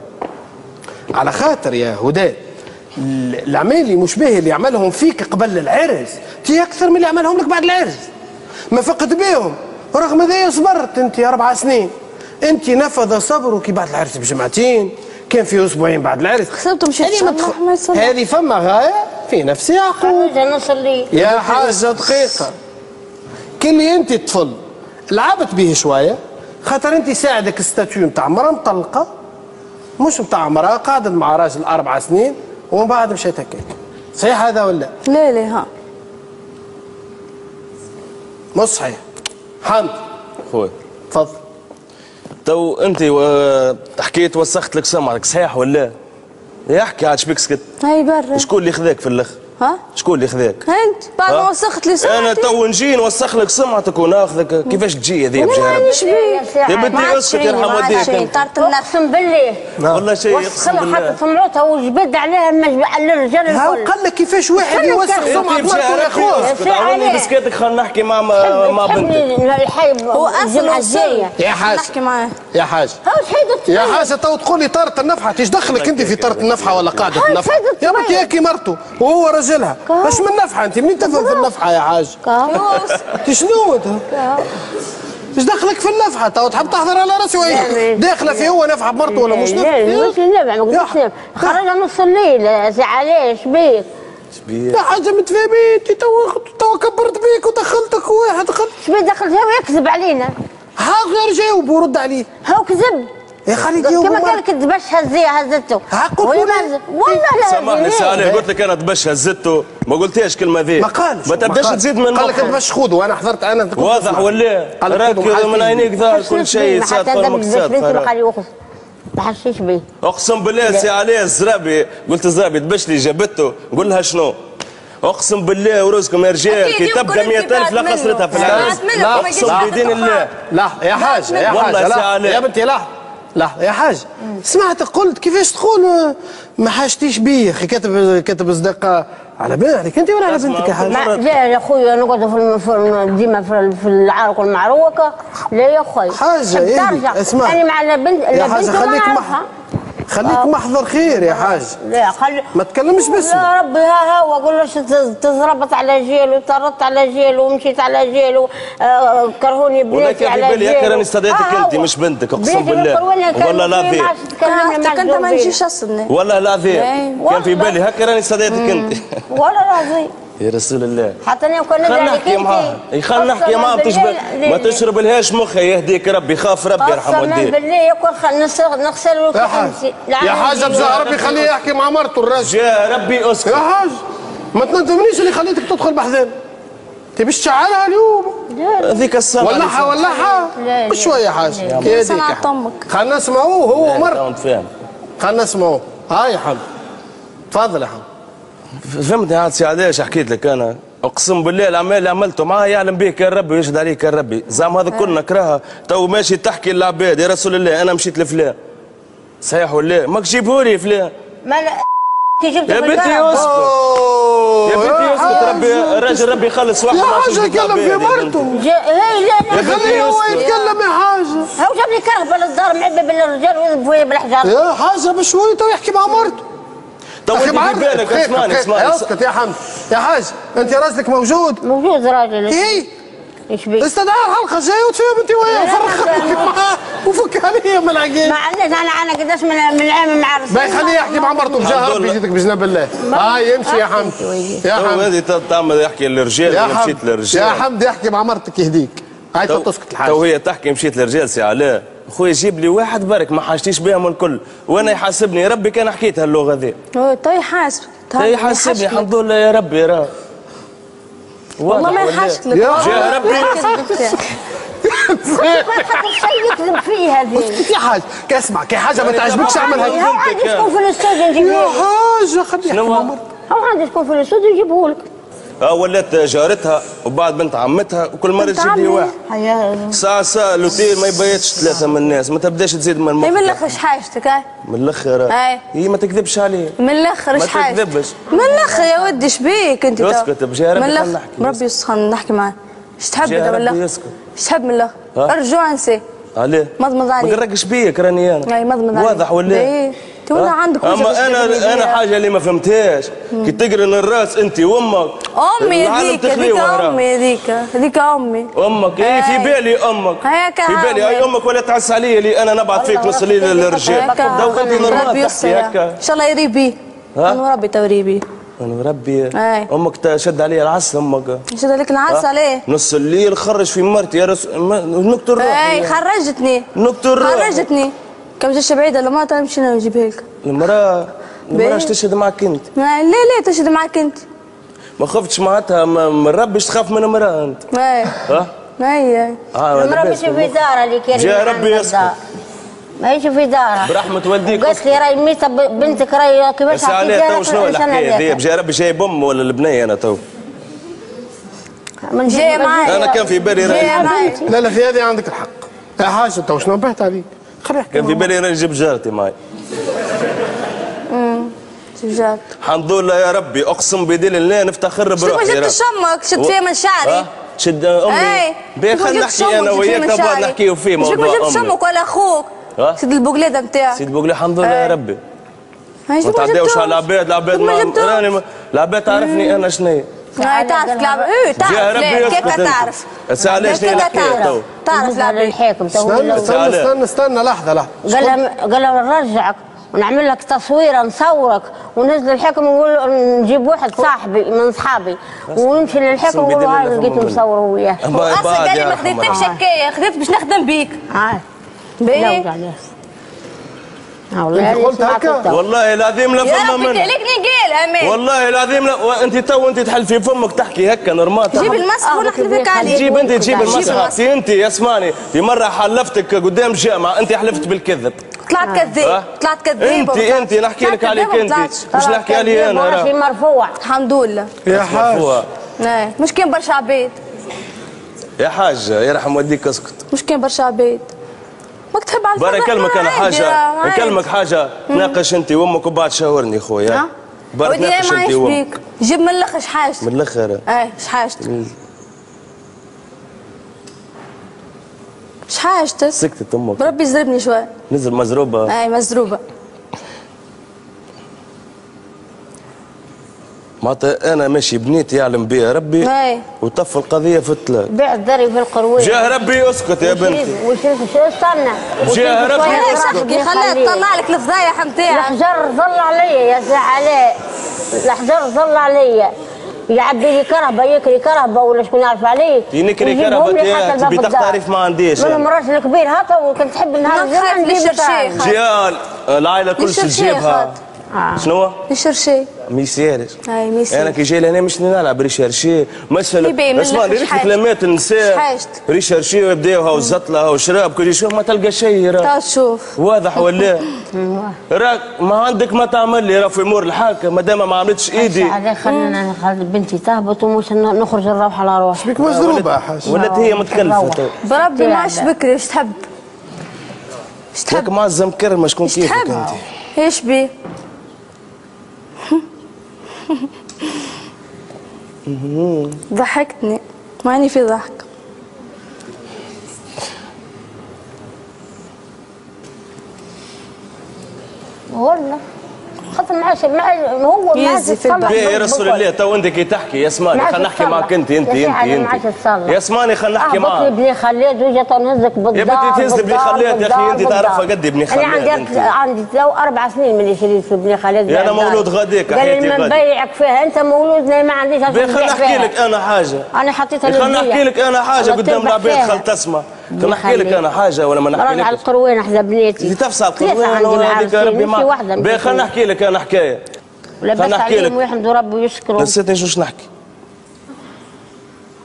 على خاطر يا هدى الاعمال اللي مشبه اللي يعملهم فيك قبل العرس تي اكثر من اللي يعملهم لك بعد العرس. ما فقد بيهم رغم ذا صبرت انت 4 سنين. انت نفذ صبرك بعد العرس بجمعتين كان في اسبوعين بعد العرس. خسرت مشيت هذه فما غايه في نفس يعقوب. نصلي يا حاجه دقيقه كلي انت طفل لعبت به شويه خاطر انت ساعدك ستاتيو نتاع مراه مطلقه مش نتاع مراه قاعده مع راجل 4 سنين ومن بعد مشيت هكاك. صحيح هذا ولا؟ لا ها مش صحيح. حمد خويا تفضل. تو انت حكيت وسخت لك سمعك صحيح ولا؟ يحكي عاد شبيك سكت؟ هاي برا. شكون اللي خذاك في الاخر؟ ها؟ شكون اللي خذاك؟ انت بعد ما وسخت لي سمعتي. انا تو نجي نوسخ لك سمعتك وناخذك كيفاش تجي هذه بجهرك؟ مانيش بيه يا بنتي اسكت يرحم والديك. اقسم بالله والله شيء اقسم بالله. حتى سمعتها وجبد عليها على الرجال الكل. قال لك كيفاش واحد يوسخ سمعة مرته يا خويا. تعاوني بسكيتك خلينا نحكي مع بنتك. هو اصلا يا حاج نحكي معاه. يا حاج يا حاجه تو تقول لي طارت النفحه ايش دخلك انت في طارت النفحه ولا قاعده النفحه؟ يا بنتي هيك مرته وهو راجلها. ايش من نفحه انت منين تفهم في النفحه يا حاج؟ شنو انت؟ ايش دخلك في النفحه؟ تو تحب تحضر على راسي وهي داخله في هو نفحه بمرته ولا مش نفحه؟ لا مش نفحه ما قلتش نفحه. خرجها نص الليل سي علاش بيك؟ يا حاجه متفاهمين انت تو كبرت بيك ودخلتك واحد شبيه دخلتها ويكذب علينا. ها غير جاوب ورد عليه. هاو كذب. يا خلي جاوب كما قال لك تبش هزيه هزته. والله لا سامحني سي علي قلت لك انا تبش هزته ما قلتيش كلمه ذي. ما قالش. ما تبداش تزيد من قال لك تبش خذه وانا حضرت انا واضح ولا؟ راكد من عينيك ظهر كل شيء صاد فرمك صاد. ما حسيتش بيه. اقسم بالله سي علي الزرابي قلت الزرابي تبش لي جابته نقول لها شنو؟ اقسم بالله ورزقكم يا رجال كي تبقى 100,000 لا خسرتها في العرس. اقسم بدين الله. لا يا حاجه يا حاجه لا يا بنتي لا يا حاج سمعتك قلت كيفاش تقول ما حاجتيش بيه اخي كاتب اصدقاء على بالك انت ولا على بنتك يا حاج؟ لا يا خويا نقعدوا ديما في العرق والمعروكه. لا يا خويا حاجه اسمع انا مع البنت يا حاج خليك محضر خير يا حاج. لا خلي ما تكلمش باسمه. يا ربي ها هو قول تزربت على جيل وطردت على جيل ومشيت على جيل وكرهوني بناتي على جيل. ولكن في بالي هكا راني استدعيتك انت مش بنتك اقسم بالله. والله العظيم. انت ما نجيش اصلا. والله العظيم كان في بالي هكا راني استدعيتك انت. والله العظيم. يا رسول الله حتى انا كنا خلينا نحكي معاها. خلينا نحكي معاها ما تشرب لهاش مخها يهديك ربي خاف ربي يرحم والديك. بالله يكون نغسل يا حاجه بجاه ربي خليه يحكي مع مرته الراجل. يا ربي اسكت يا حاج ما تندمنيش اللي خليتك تدخل بحذان. تبيش تشعلها اليوم؟ هذيك السنه ولعها بشويه حاجه كي هذيك. خلينا نسمعوه هو مر. خلينا نسمعوه. هاي يا حمد تفضل يا حمد. فهمتني عاد سي علاش حكيت لك انا اقسم بالله الاعمال اللي عملته معاه يعلم به كان ربي ويشهد عليه كان ربي. زعما هذا كل نكرهها تو ماشي تحكي للعباد يا رسول الله انا مشيت لفلان صحيح ولا ماك جيبهولي فلان. ما لا كي جبت يا بنتي اسكت يا بنتي اسكت ربي الراجل ربي يخلص واحد يا حاجه يتكلم في مرته. هي لا خليه هو يتكلم يا حاجه. هو جاب لي كرهبه للدار معبه بالرجال ويذبوا بالحجار. يا حاجه بشوي تو يحكي مع مرته. تو انت في بالك اسمعني اسكت يا حمد. يا حاج انت راسلك موجود؟ موجود راجل. ايه ايش بيه؟ استدعى الحلقه الجايه وتفهم انت وياه وفرق معاه وفك عليه من العقيد. معلش انا قداش من العام مع رسول. ما يخليه يحكي مع مرته بجاه ربي يجيك بجناب الله. هاي امشي يا حمد. يا حمد هذه تعمل يحكي للرجال انا مشيت للرجال. يا حمد يحكي مع مرتك يهديك. هاي تسكت الحاجه. تو هي تحكي مشيت للرجال سي علاء. خويا جيب لي واحد برك ما حاجتيش بهم الكل وانا يحاسبني ربي كان حكيت هاللغه ذي. تو يحاسبك. يحاسبني الحمد لله يا ربي راه. والله ما يحاسبك لك. يا ربي شيء يكذب فيه هذه. يا حاج اسمع كي حاجه ما تعجبكش اعملها. هو عادي تكون في الاستوديو نجيبه. يا حاجه خليه يحكي مع مرته. هو عادي تكون في الاستوديو نجيبه لك. ولات جارتها وبعد بنت عمتها وكل مره تجيب لي واحد. ساعة الاوتيل ما يبيتش ثلاثة من الناس ما تبداش تزيد من المخ. من الاخر اش حاجتك هاي؟ من الاخر هي ما تكذبش عليه. من الاخر اش حاجتك؟ ما تكذبش. من الاخر يا ودي اش بيك انت؟ اسكت بجاه ربي خلينا نحكي. ربي يسخن نحكي معاه. اش تحب انت من الاخر؟ اش تحب من الاخر؟ ارجوع انسى. عليه؟ مضمض عليك. ما قرقش بيك راني انا. اي مضمض عليك. واضح ولا؟ ايه ولا عندك اما انا حاجه اللي ما فهمتهاش كي تقرن الراس انت وامك. امي هذيك هذيك امي. امك ايه في بالي امك. في بالي اي امك ولا تعس علي اللي انا نبعث فيك نص الليل للرجال. دو انت نورمال تحكي هكا. ان شاء الله يريبي. انا ربي توريبي. انا ربي امك تشد علي العسل امك. شد عليك العسل عليه؟ نص الليل خرج في مرتي يا نكتر روحي. اي خرجتني. نكتر روحي. خرجتني. كم جيش بعيده لما تمشي نجيبها لك. المراه تشهد معك انت. ليه تشهد معك انت؟ ما خفتش معناتها من ربي تخاف من المراه انت. اي المراه مش في دارها اللي كريمه. يا ربي يسكت. ماهيش في دارها. برحمة والديك. قالت لي راهي ميتة بنتك راهي كيفاش حكيت تو شنو الحكايه ذي؟ بجا ربي جايب ام ولا البنيه انا تو؟ جايه معايا. انا كان في بالي لا في هذه عندك الحق. يا حاجه تو شنو نبهت عليك؟ كان في بالي نجيب جارتي معي. جارتي. الحمد لله يا ربي اقسم بدين الله نفتخر بروحي. شوف جبت شمك شد فيها من شعري. شد امي. بيه خلينا نحكي انا وياك نبغى نحكيو فيه موضوع امي. شوف جبت شمك ولا اخوك. شد البقليده نتاعك. شد البقليده الحمد لله يا ربي. ما تعداوش على العباد العباد تعرفني انا شنو. تعرف تلعب تعرف كيف تعرف. علاش نحكي تعرف تلعب الحاكم. استنى لحظه. قال له نرجعك ونعمل لك تصويره نصورك وننزل الحكم ونقول نجيب واحد صاحبي من صحابي ونمشي للحكم ونقول له هذا لقيت مصور وياه. اصلا قال لي ما خديتكش هكايا خديت باش نخدم بيك. باهي والله قلت هكا. والله العظيم لا فما منه. يا ربي نقال امين. والله العظيم لا وانت تو انت تحل في فمك تحكي هكا نورمال. جيب المسح ونحلف لك عليه. جيب انت تجيب المسح. انت اسمعني في مره حلفتك قدام الجامعه انت حلفت بالكذب. طلعت كذاب. طلعت كذاب. انت نحكي لك عليك انت مش نحكي علي انا. راه مرفوع. الحمد لله. يا حاج. مش كاين برشا عباد. يا حاج يرحم والديك اسكت. مش كاين برشا عباد. ماك تحب على برا كلمك انا حاجه نكلمك حاجه ناقش انت وامك وبعد شاورني خويا. برا ناقش انت وامك. جيب من الاخر اش حاجتك. من الاخر. اش حاجتك. اش حاجتك؟ سكتت امك. بربي يزربني شويه. نزل مزروبه. مزروبه. معناتها انا ماشي بنيتي يعلم بها ربي وطف القضيه في التلاق. بيع الدري في القرويه. جاه ربي اسكت يا بنتي. استنى. جاه ربي اسكت. خليها تطلع لك الفضايح نتاعك. الحجر ظل عليا يا سي علاء. الحجر ظل عليا. يعبي لي كرهبه يكري كرهبه ولا شكون يعرف عليك. ينكري كرهبه تبي تعرف ما عنديش. من الراجل الكبير هاتا وكنت تحب النهار الجمعه نجيب الشيخ. جيال العائله كلش تجيبها. شنو؟ ريشيرشي. ميسيرش. اي ميسيرش. انا كي جاي لهنا مش نلعب ريشيرشي مثلا. اسمع ريت كلمات النساء ريشيرشي ويبداو هاو الزطله هاو الشراب كل شوف ما تلقى شيء. تا تشوف واضح ولا؟ راك ما عندك ما تعمل لي راه في امور الحاكم ما دام ما عملتش ايدي. خلينا بنتي تهبط ومش نخرج نروح على روح. شبيك مزروبه يا حاج؟ ولات هي متكلفه تو. بربي ما عادش بكري واش تحب؟ واش تحب؟ معزم كرمه شكون كيفك انت؟ ايش بي؟ ضحكتني ماني في ضحك. والله خاطر معاش هو يزي في البحر. يا رسول الله تو انت كي تحكي يا اسماني خلينا نحكي معك انت يا اسماني خلينا نحكي معك. يا بني خلاد وجا نهزك بالدار. يا بنتي تهز بني خلاد يا اخي انت تعرفها قد ابني خلاد. انا عندي تو 4 سنين ملي شريت في بني خلاد. انا مولود غاديك حياتي غادي. قال لي نبيعك فيها انت مولود ما عنديش. خلينا نحكي لك انا حاجه. انا حطيتها لك. خلينا نحكي لك انا حاجه قدام العباد خل تسمع. خلينا نحكي لك انا حاجه ولا ما نحكي لك. رجع القروين حدا بنيتي. اللي تفصل القروين ولا هذيك ربي ما. خلينا نحكي لك انا حكايه. ولبس عليهم ويحمدوا ربي ويشكروا. نسيت شوش نحكي.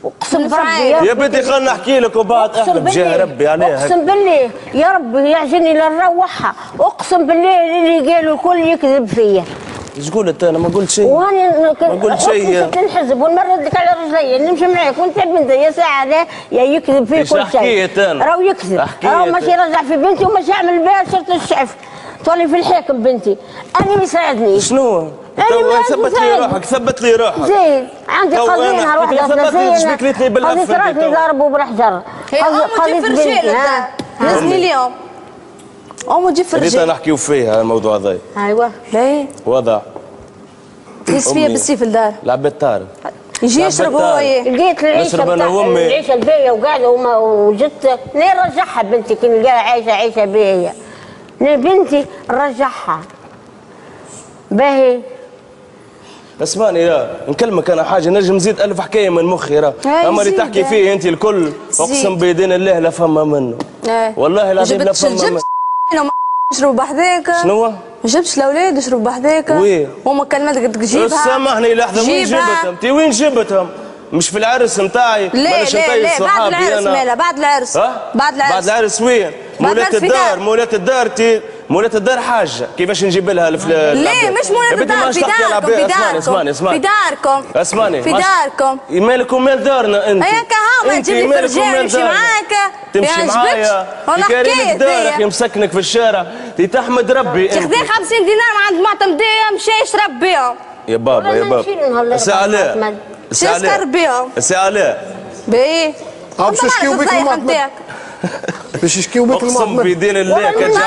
اقسم بربي يا بنتي خلينا نحكي لك وبعد احنا بجاه ربي عليها. اقسم بالله يا ربي يعجني لنروحها. اقسم بالله اللي قالوا الكل يكذب فيا. ايش قلت انا؟ ما قلت شيء. وانا ما قلت شيء. نحزب ونمردك على رجلي نمشي معاك وانت بنت يا ساعه يا يكذب في كل شيء. حكيت انا؟ راهو يكذب. راهو ماشي يرجع في بنتي وماشي يعمل بها شرط الشعف. تولي في الحاكم بنتي. انا ما يساعدنيش. شنو؟ ثبت لي روحك ثبت لي روحك. زين عندي قضية واحدة ثبت لي باللفه. قضية راجلي ضربوا بالحجر. قضية بنتي لازمني اليوم. تجي في الرجال. ريت نحكيو فيها الموضوع هذا. ايوه. باهي. واضح. يس فيا بالسيف الدار. لعبت طارق. يجي يشرب هو لقيت العيشه الباهيه وقاعده وجدت نرجعها بنتي كي نلقاها عيشه باهيه. بنتي نرجعها. باهي. اسمعني يا نكلمك انا حاجه نجم نزيد 1000 حكايه من مخي راه. اما اللي تحكي فيه انت الكل اقسم بيدين الله لا فما منه. والله العظيم لا فما منه. يشربوا بحذاك. شنو؟ ما جبتش الاولاد يشربوا بحذاك. وين؟ هما كلمات قد تجيبها. سامحني لحظه وين جبتهم؟ انت وين جبتهم؟ مش في العرس نتاعي. لا بعد العرس مالا بعد العرس. بعد العرس وين؟ مولات الدار حاجه كيفاش نجيب لها لا مش مولات الدار في داركم. اسمعني في داركم. مالك ومال دارنا انت. هيا كهاما تجيب لي في الرجال يمشي معاك. تمشي معايا كريم دارك مسكنك في الشارع تحمد ربي انت. تاخذي 50 دينار من عند معتمديه مشى يشرب بهم. يا بابا الساعه علاء يسكر بهم. الساعه علاء باهي. باش يشكيو بك المعتمد. باش يشكيو بك المعتمد. اقسم بدين الله كان جا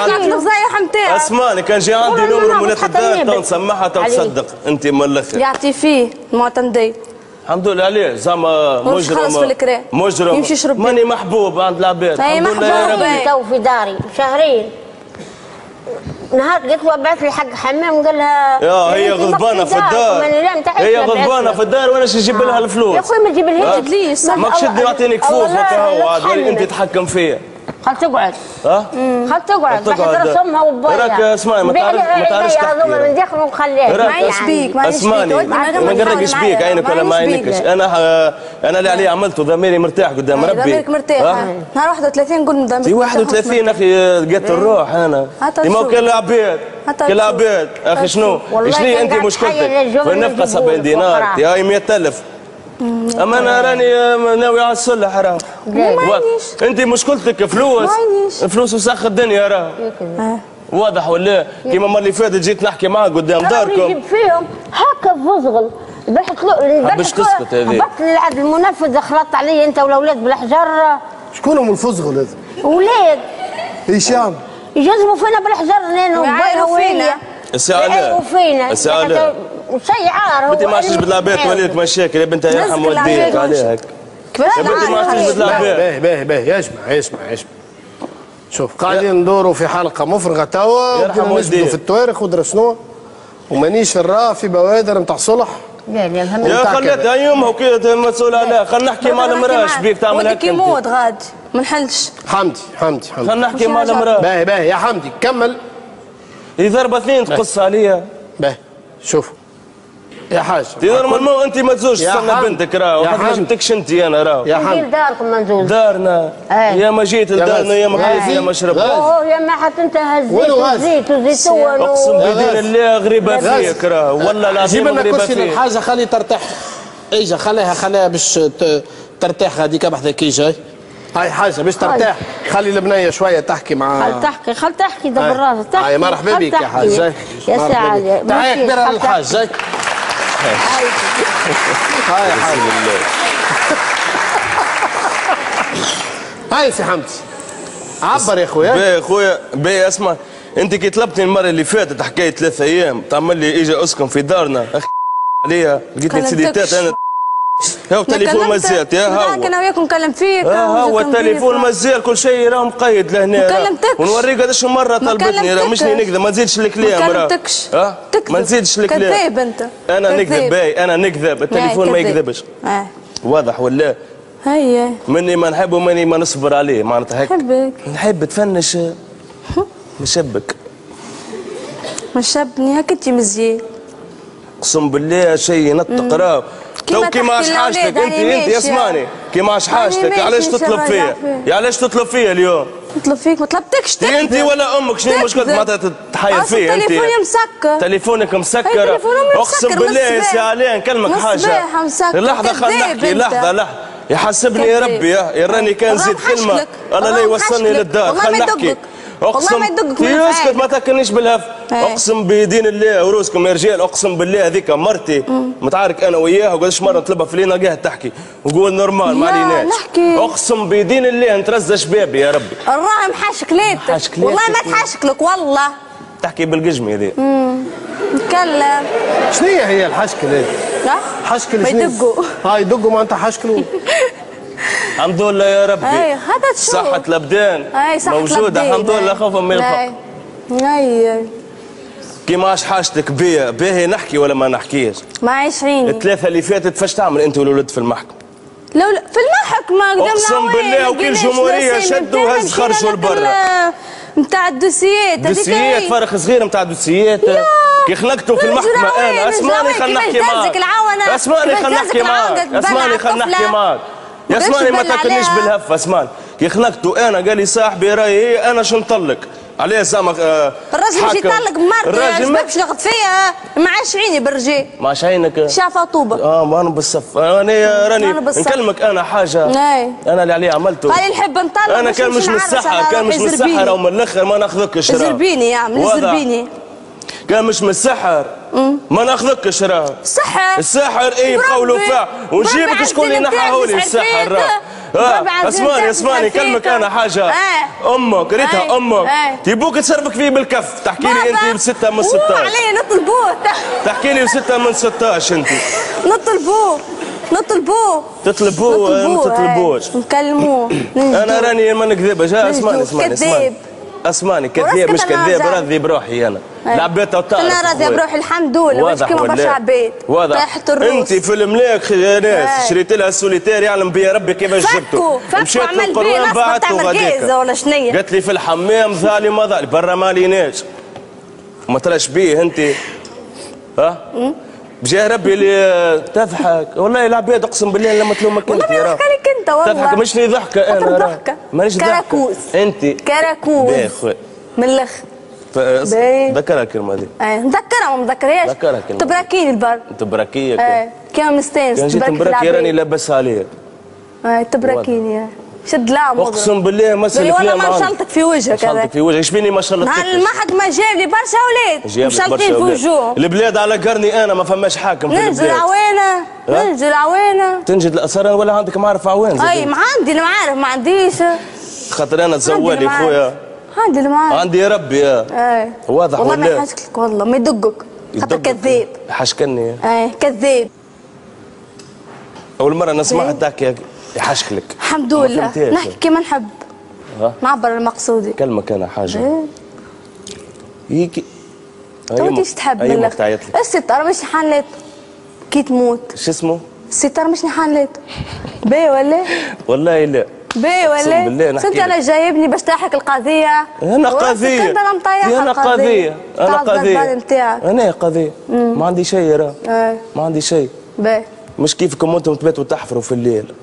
عندي اسمعني كان جا عندي نمر مولات الدار تو نسمعها تو تصدق انت من الاخر. يعطي فيه المعتمدي. الحمد لله عليه زعما مجرم يمشي يشرب. ماني محبوب عند العباد. الحمد لله يا ربي. تو في داري شهرين. نهار قلت له بعث لي حق حمام قال لها هي غضبانه في الدار. هي غضبانه في الدار وانا اش نجيب لها الفلوس. يا اخوي ما تجيب ليش ماكش تدي نعطيني كفوف هو عاد انت تتحكم فيا. خل تقعد. خل تقعد بحيث رسمها وبايا. راك اسمعي ما تعرفش تحكي. من داخل ونخليها. معيش بيك اسمعني ما نقرقش بيك عينك ولا ما عينكش. انا اللي علي عملته ضميري مرتاح قدام ربي. ضميرك مرتاح. نهار 31 قلنا ضميرك. في 31 اخي لقيت الروح انا. ما كل العباد اخي شنو انت مشكلتك؟ في النفقه 70 دينار يا 100,000. اما انا راني ناوي على الصلح راه. انت مشكلتك فلوس وسخ الدنيا راه. واضح ولا؟ كيما المره اللي فاتت جيت نحكي معاك قدام داركم. يجيب فيهم هكا فزغل. باش تسكت هذه. بطل المنفذ خلطت علي انت والاولاد بالحجر. شكون هم الفزغل هذا؟ اولاد. هشام. يجذبوا فينا بالحجر لانه ويعايروا فينا. الساعة شيء عار. بنتي ما عادش تجبد العباد توليك مشاكل يا بنتي يرحم والديك عليك. كيفاش يا بنتي ما عادش تجبد العباد. باهي اسمع شوف قاعدين ندوروا في حلقه مفرغه توا ونسبدوا في التواريخ ودرا شنو ومانيش نراه في بوادر نتاع صلح. يا خليتها يومها وكي مسؤول عليها. خلينا نحكي مع المراه اش بيك تعمل هكا. يموت غادي ما نحلش. حمدي خلينا نحكي مع المراه. باهي يا حمدي كمل. ضربة اثنين تقص عليا. باهي شوفوا يا حاج نورمالمون انت ما تزوجش تستنى بنتك راهو ما جبتكش انت انا راهو يا حاج داركم ما نزول دارنا يا ما جيت لدارنا يا ما كيف يا ما شربت يا ما حتى انت هزيت وزيت وزيتون اقسم بدين الله غريبه فيك راهو والله العظيم جيب لنا غريبه كرسي فيك للحاجه خلي ترتاح. اجا خليها باش ترتاح هذيك بحذا كي جاي. هاي حاجه باش ترتاح خلي البنيه شويه تحكي مع خل تحكي دبر راسك تحكي. هاي مرحبا بك يا حاج. يا سعاده تعالي كبيره للحاج جاي. هاي يا حاج هاي سي حمدي عبر يا خويا. باهي خويا باهي اسمع انت كي طلبتني المره اللي فاتت حكايه 3 ايام تعمل لي اجا اسكن في دارنا اخي عليها لقيتني سيديتات انا هاو تليفون مازال يا هاو انا وياك نكلم فيك هاو التليفون مازال كل شيء راه مقيد لهنا كلمتكش ونوريك قداش مره طلبتني راه مشني نكذب ما نزيدش الكلام راه ما نزيدش الكلام كذاب انت انا نكذب باهي انا نكذب التليفون ما يكذبش واضح ولا هيا مني ما نحب ومني ما نصبر عليه معناتها هيك نحبك نحب تفنش نشبك مشبني هكا انت مزيان اقسم بالله شيء ينطق راه تو كي ما حاجتك انت اسمعني كي ما حاجتك علاش تطلب فيا علاش تطلب فيا اليوم نطلب فيك ما طلبتكش انت ولا امك شنو المشكل معناتها تحير فيا انت تليفوني مسكر تليفونك مسكر اقسم بالله يا سي علي نكلمك حاجه لحظه خلينا نحكي لحظه يحسبني ربي يا راني كان زيد كلمه الله لا يوصلني للدار خلينا نحكي اقسم اسكت ما تاكلنيش بالهف اقسم بدين الله وروسكم يا رجال اقسم بالله هذيك مرتي متعارك انا وياها وقداش مره نطلبها في لينا قاعد تحكي وقول نورمال ما عليناش اقسم بدين الله نترزى شبابي يا ربي الراعي محاشك ليتك والله ما تحاشك لك والله تحكي بالقجمي هذي نتكلم شنو هي الحشكل هذه؟ حشكل ما يدقوا هاي يدقوا معناتها حشكلوا الحمد لله يا ربي هذا تشوف صحة الابدان موجودة الحمد لله خوفا من الفقر كي ماش حاجتك بيا باهي نحكي ولا ما نحكيش معيش عيني الثلاثة اللي فاتت فاش تعمل انت والولد في المحكمة لو في المحكمة قدام اقسم بالله وكل الجمهورية شدوا وهز خرجوا لبرا نتاع الدوسيات دوسيات فرق صغير نتاع دوسيات كي خلقتوا في المحكمة انا اسمعني خلينا نحكي معاك اسمعني خلينا نحكي معاك اسمعني خلينا نحكي معاك يسمعني ما تاكلنيش بالهف اسمعني كي خلقته انا قال لي صاحبي راهي هي انا شو نطلق عليه زعما الراجل مش يطلق بمرته باش ناخذ فيها ما عادش عيني بالرجال ما عادش عينك شافها طوبه ما انا بالصف انا راني نكلمك انا حاجه انا اللي عليه عملته قال نحب نطلق انا كان مش من الصحه كان مش من السحر او من الاخر ما ناخذكش زربيني يا عم زربيني كان مش من السحر ما ناخذكش راه الساحر ايه بقولوا فيها ونجيبك شكون اللي نحاهولي السحر راه اسمعني كلمك انا حاجه امك ريتها امك تيبوك تسربك فيه بالكف تحكي لي انت ب6 من 16 عليه نطلبوه تحكي لي ب6 من 16 انت نطلبوه ما تطلبوش نكلموه انا راني ما نكذبش اسمعني كذاب مش كذاب راضي بروحي انا العباد انا راضيه بروحي الحمد لله مش كيما برشا عباد طاحت الروس انت في الملاك يا ناس شريت لها السوليتير يعلم بيا ربي كيفاش جبته مشيت للقروان بعثته غاديك ولا شنيا قالت لي في الحمام ظالي ما ظالي برا ما ليناش ما تراش بيه انت بجاه ربي اللي تضحك والله العباد اقسم بالله لما تلومك انت والله ما نضحك عليك انت والله تضحك مشني ضحكه انا ضحكه مانيش ضحكه كراكوز انت كراكوز باهي خويا من الاخر ذكرها الكلمه دي نذكرها ما نذكرهاش ذكرها الكلمه تبراكيني البر تبراكيك كيما مستانس كان جيت مبراكي راني لاباس عليه تبراكيني شد لعب اقسم بالله ما سلك والله ما نشلتك في وجهك هذا في وجهك ايش بيني ما شلتكش نهار المحكمة جاب لي برشا اولاد مشلتين في وجوههم البلاد على قرني انا ما فماش حاكم في البلاد ننزل عوانه تنجد الاثار ولا عندك معرفه عوان اي ما عندي المعارف ما عنديش خاطر انا تزولي خويا عندي المعارف عندي ربي واضح والله ما يحشكلك والله ما يدقك خاطر كذاب يحشكني كذاب اول مره نسمعها تحكي يحشكلك الحمد لله نحكي كيما نحب نعبر المقصودي كلمك انا حاجه هيك تو تيش تحب من الاخر الستار مش حنلات كي تموت شو اسمه الستار مش حنلات باهي ولا والله لا بي ولا بالله نحكي انت انا جايبني باش تحك القضيه. انا قضيه انت انا مطيح انا قضيه انا قضيه نتاعك. انا قضيه ما عندي شيء راه ما عندي شيء. باهي مش كيفكم انتم تباتوا تحفروا في الليل.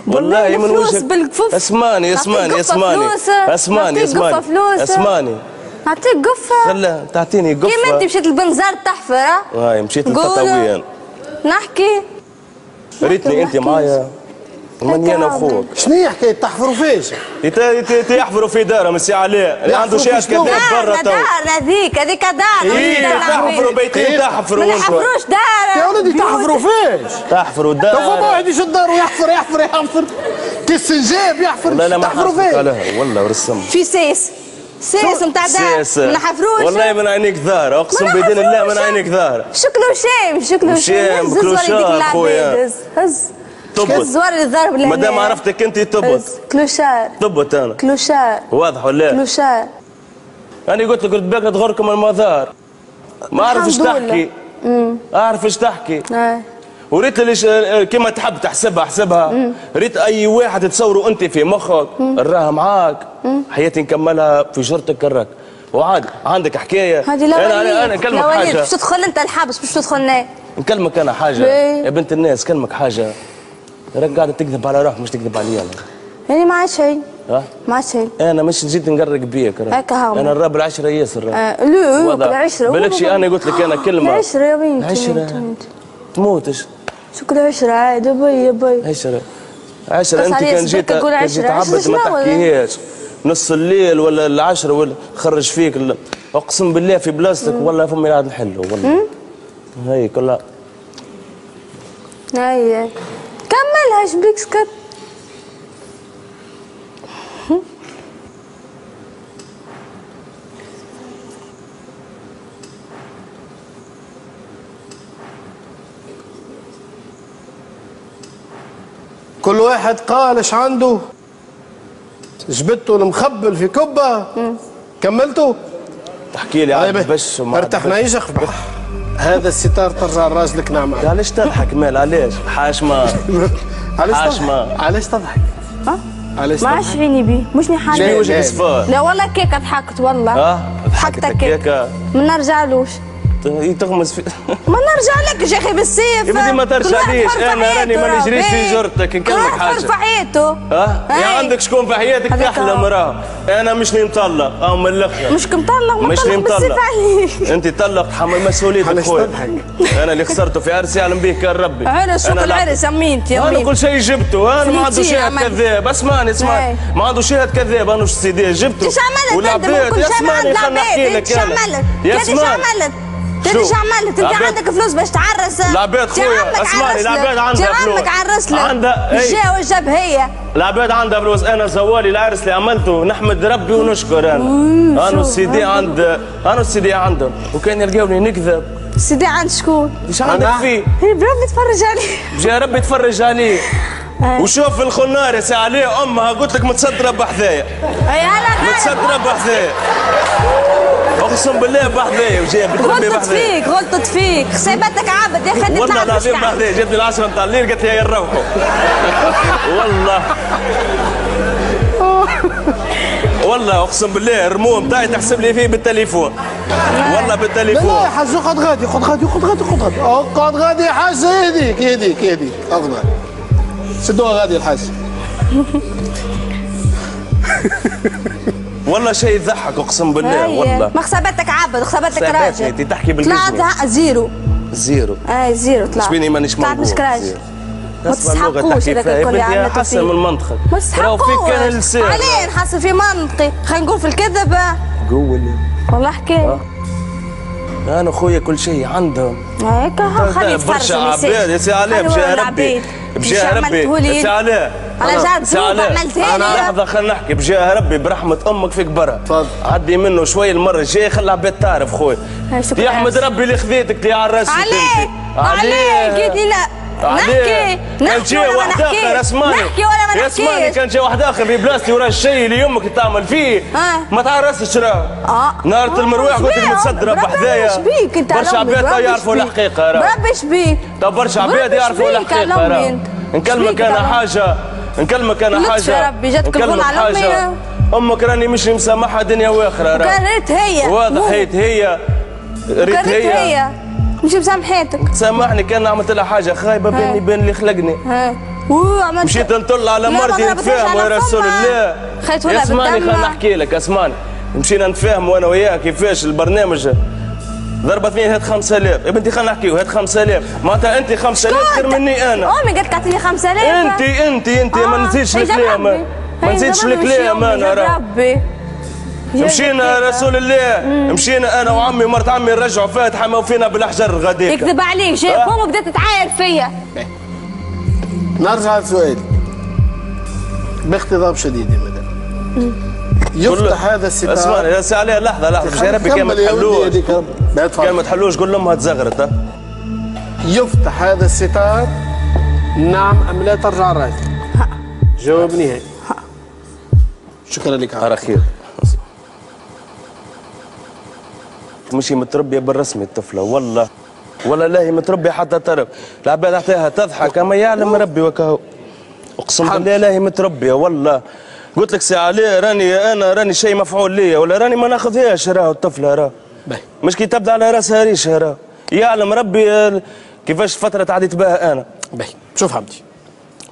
والله من وجهك. اسمعني اسمعني اسمعني اسمعني اسمعني نعطيك قفه. خلا تعطيني قفه. كيما انت مشيت للبنزار تحفر هاي مشيت للتطاوين نحكي. ريتني انت معايا ماني انا وخوك. شنو هي حكايه تحفروا فيش؟ يحفروا في دارهم السي علاء اللي عنده شيء كذاب برا تو. دار هذيك دار. تحفروا بيتين تحفروا ما نحفروش دار يا ولدي تحفروا فيش؟ تحفروا دار. تو واحد يشد دار ويحفر كيس سنجاب يحفر. لا ما تحفروا حفرت فيش؟ عليها والله ورسم. في سيس نتاع دار ما نحفروش. والله من عينيك ذار اقسم بدين الله من عينيك ذار. شكله شيم كلوشار خويا. هز طبط الزوار اللي ضارب لهنا. مادام عرفتك انت طبط. كلوشار طبط انا كلوشار واضح ولا؟ كلوشار. انا قلت بالك تغركم المزار. ما اعرف ايش تحكي. اعرف ايش تحكي. وريت ليش كيما تحب تحسبها ريت اي واحد تصوروا انت في مخك راها معاك حياتي نكملها في شرطك كرك. وعادي عندك حكايه. انا نكلمك حاجه. باش تدخل انت الحبس باش تدخلنا. نكلمك انا حاجه يا بنت الناس. كلمك حاجه راك قاعده تكذب على روحك مش تكذب عليا انا. يعني ما عادش شيء. ما عادش شيء. انا مش جيت نقرق بيك انا الراب العشره ياسر. لا العشره بالك شي انا قلت لك انا كلمه. العشره يا بنتي. العشره تموتش. شكون العشره عادي باي. عشره انت كان جيت تعبت ما تحكيهاش نص الليل ولا العشره ولا خرج فيك اقسم بالله في بلاستيك والله فمي قاعد نحله والله. هي كلها هي كملها ايش بيك سكت. كل واحد قال ايش عنده. جبته المخبل في كبه. كملته؟ تحكي لي عاد باش ما ارتحناش اخبح. هذا الستار ترجع لراجلك نعم. علاش تضحك مال علاش؟ حاشمه علاش تضحك؟ علاش ما عادش عيني بيه مش نحاجة. شنو وجهك صفار؟ لا والله كيكه ضحكت والله. ضحكتك كيكه. ما نرجعلوش. تغمز في ما نرجع لك يا اخي بالسيف. يا بدي ما ترجعليش انا راني ما نجريش في جرتك نكلمك حاجه. في حياته. يا عندك شكون في حياتك تحلم راه. انا مش مطلق او من الاخر. مش مطلق مش مطلق. انت طلق تحمل مسؤوليتك خويا. انا اللي خسرته في عرسي يعلم به كان ربي. عرس شوف العرس امينتي انا كل شيء جبته. انا ما عنده شاهد كذاب. اسمعني ما عنده شاهد كذاب. انا السي دي جبته. ايش عملت انت؟ اسمعني خليني نحكي لك ايش عملت؟ ايش عملت؟ انت ايش عملت؟ انت عندك فلوس باش تعرس. العباد خويا اسمعني العباد عندها فلوس. عمك عرس لك. عندها الجا والجاب هي. العباد عندها فلوس. انا زوالي العرس اللي عملته نحمد ربي ونشكر انا السي دي عندهم وكان يلقاوني نكذب. السي دي عند شكون؟ ايش عندك فيه؟ هي بربي تفرج عليه. جا ربي تفرج عليه. وشوف الخنار يا سي عليه امها قلت لك متصدره بحذايا. متصدره بحذايا. اقسم بالله بحذايا وجايب بتربي بحذايا. غلطت فيك حساباتك عبد يا اخي. والله العظيم بحذايا جاتني العشرة نتاع الليل قالت لي يا نروحوا. والله اقسم بالله الرموم تاعي تحسب لي فيه بالتليفون. والله بالتليفون. لا يا حاج خذ غادي اقعد غادي يا حاج. يديك اقعد غادي. سدوها غادي الحاج. والله شيء يضحك اقسم بالله والله. ما حساباتك عبد حساباتك راجل. انت تحكي بالبزنس. طلعت زيرو. زيرو طلعت. شبيني مانيش موجود. طلعت مش راجل. ما تسحقوش هذاك الكل عملته فيه. حسن من منطقك. ما تسحقوش. عليه نحسن في منطقي. خلينا نقول في الكذب. قول والله حكايه. انا خويا كل شيء عندهم. هيك خلي برشا عباد يا سي علاء بجاه ربي. بجاه ربي يا سي علاء. على جاد زوب عملتها لي. لحظه خلينا نحكي بجاه ربي برحمه امك فيك برا. تفضل. عدي منه شوي المره الجايه خلي العباد تعرف خويا. يحمد ربي اللي خذيتك اللي عرستك. عليك قلت لي لا. نحكي جاء واحد اخر اسمعني كان جاء واحد اخر في بلاصتي ورا الشيء اللي يمك تعمل فيه ما تعرسش راه. نهار المروح قلت لك متصدره بحذايا. برشا عباد يعرفوا الحقيقه راه. بربي شبيك. برشا عباد يعرفوا الحقيقه راه. نكلمك انا حاجه، نكلمك انا لطف يا حاجه، ربي، جاتك الغول على أمي. امك راني مش مسامحها دنيا واخره. ريت هي واضح ريت هي ريت هي مش مسامحتك. سامحني كان عملت لها حاجه خايبه بيني وبين اللي خلقني. مشيت نطل على مرتي نتفاهموا يا رسول الله. اسمعني خلينا نحكي لك، اسمعني. مشينا نتفاهموا انا وياك كيفاش البرنامج ضربة اثنين هات 5000 يا بنتي خلينا نحكيو هات 5000 معناتها انت 5000 خير مني انا. امي قالت تعطيني 5000. انت ما نزيدش الكلام ما نزيدش الكلام انا راه. مشينا رسول الله مشينا انا وعمي ومرت عمي نرجعوا فاتحه ما وفينا بالاحجار غاديك. يكذب عليك جايب امك وبدات تعاير فيا. نرجع لسؤالي باختضاب شديد يا مدام. يفتح هذا الستار. اسمعني يا سي علي لحظه مش يا ربي كان ما تحلوش كان ما تحلوش قول لامها تزغرت. يفتح هذا الستار نعم ام لا ترجع الراجل؟ جواب نهائي. شكرا لك على خير. مشي متربيه بالرسمي الطفله والله لا هي متربيه حتى ترى العباد حتىها تضحك اما يعلم ربي وكهو. اقسم بالله لا هي متربيه والله. قلت لك سي علي راني شيء مفعول ليا ولا راني ما ناخذهاش راهو الطفله راهو مش كي تبدا على راسها ريشه راهو يعلم ربي كيفاش فتره تعديت بها انا. شوف حمدي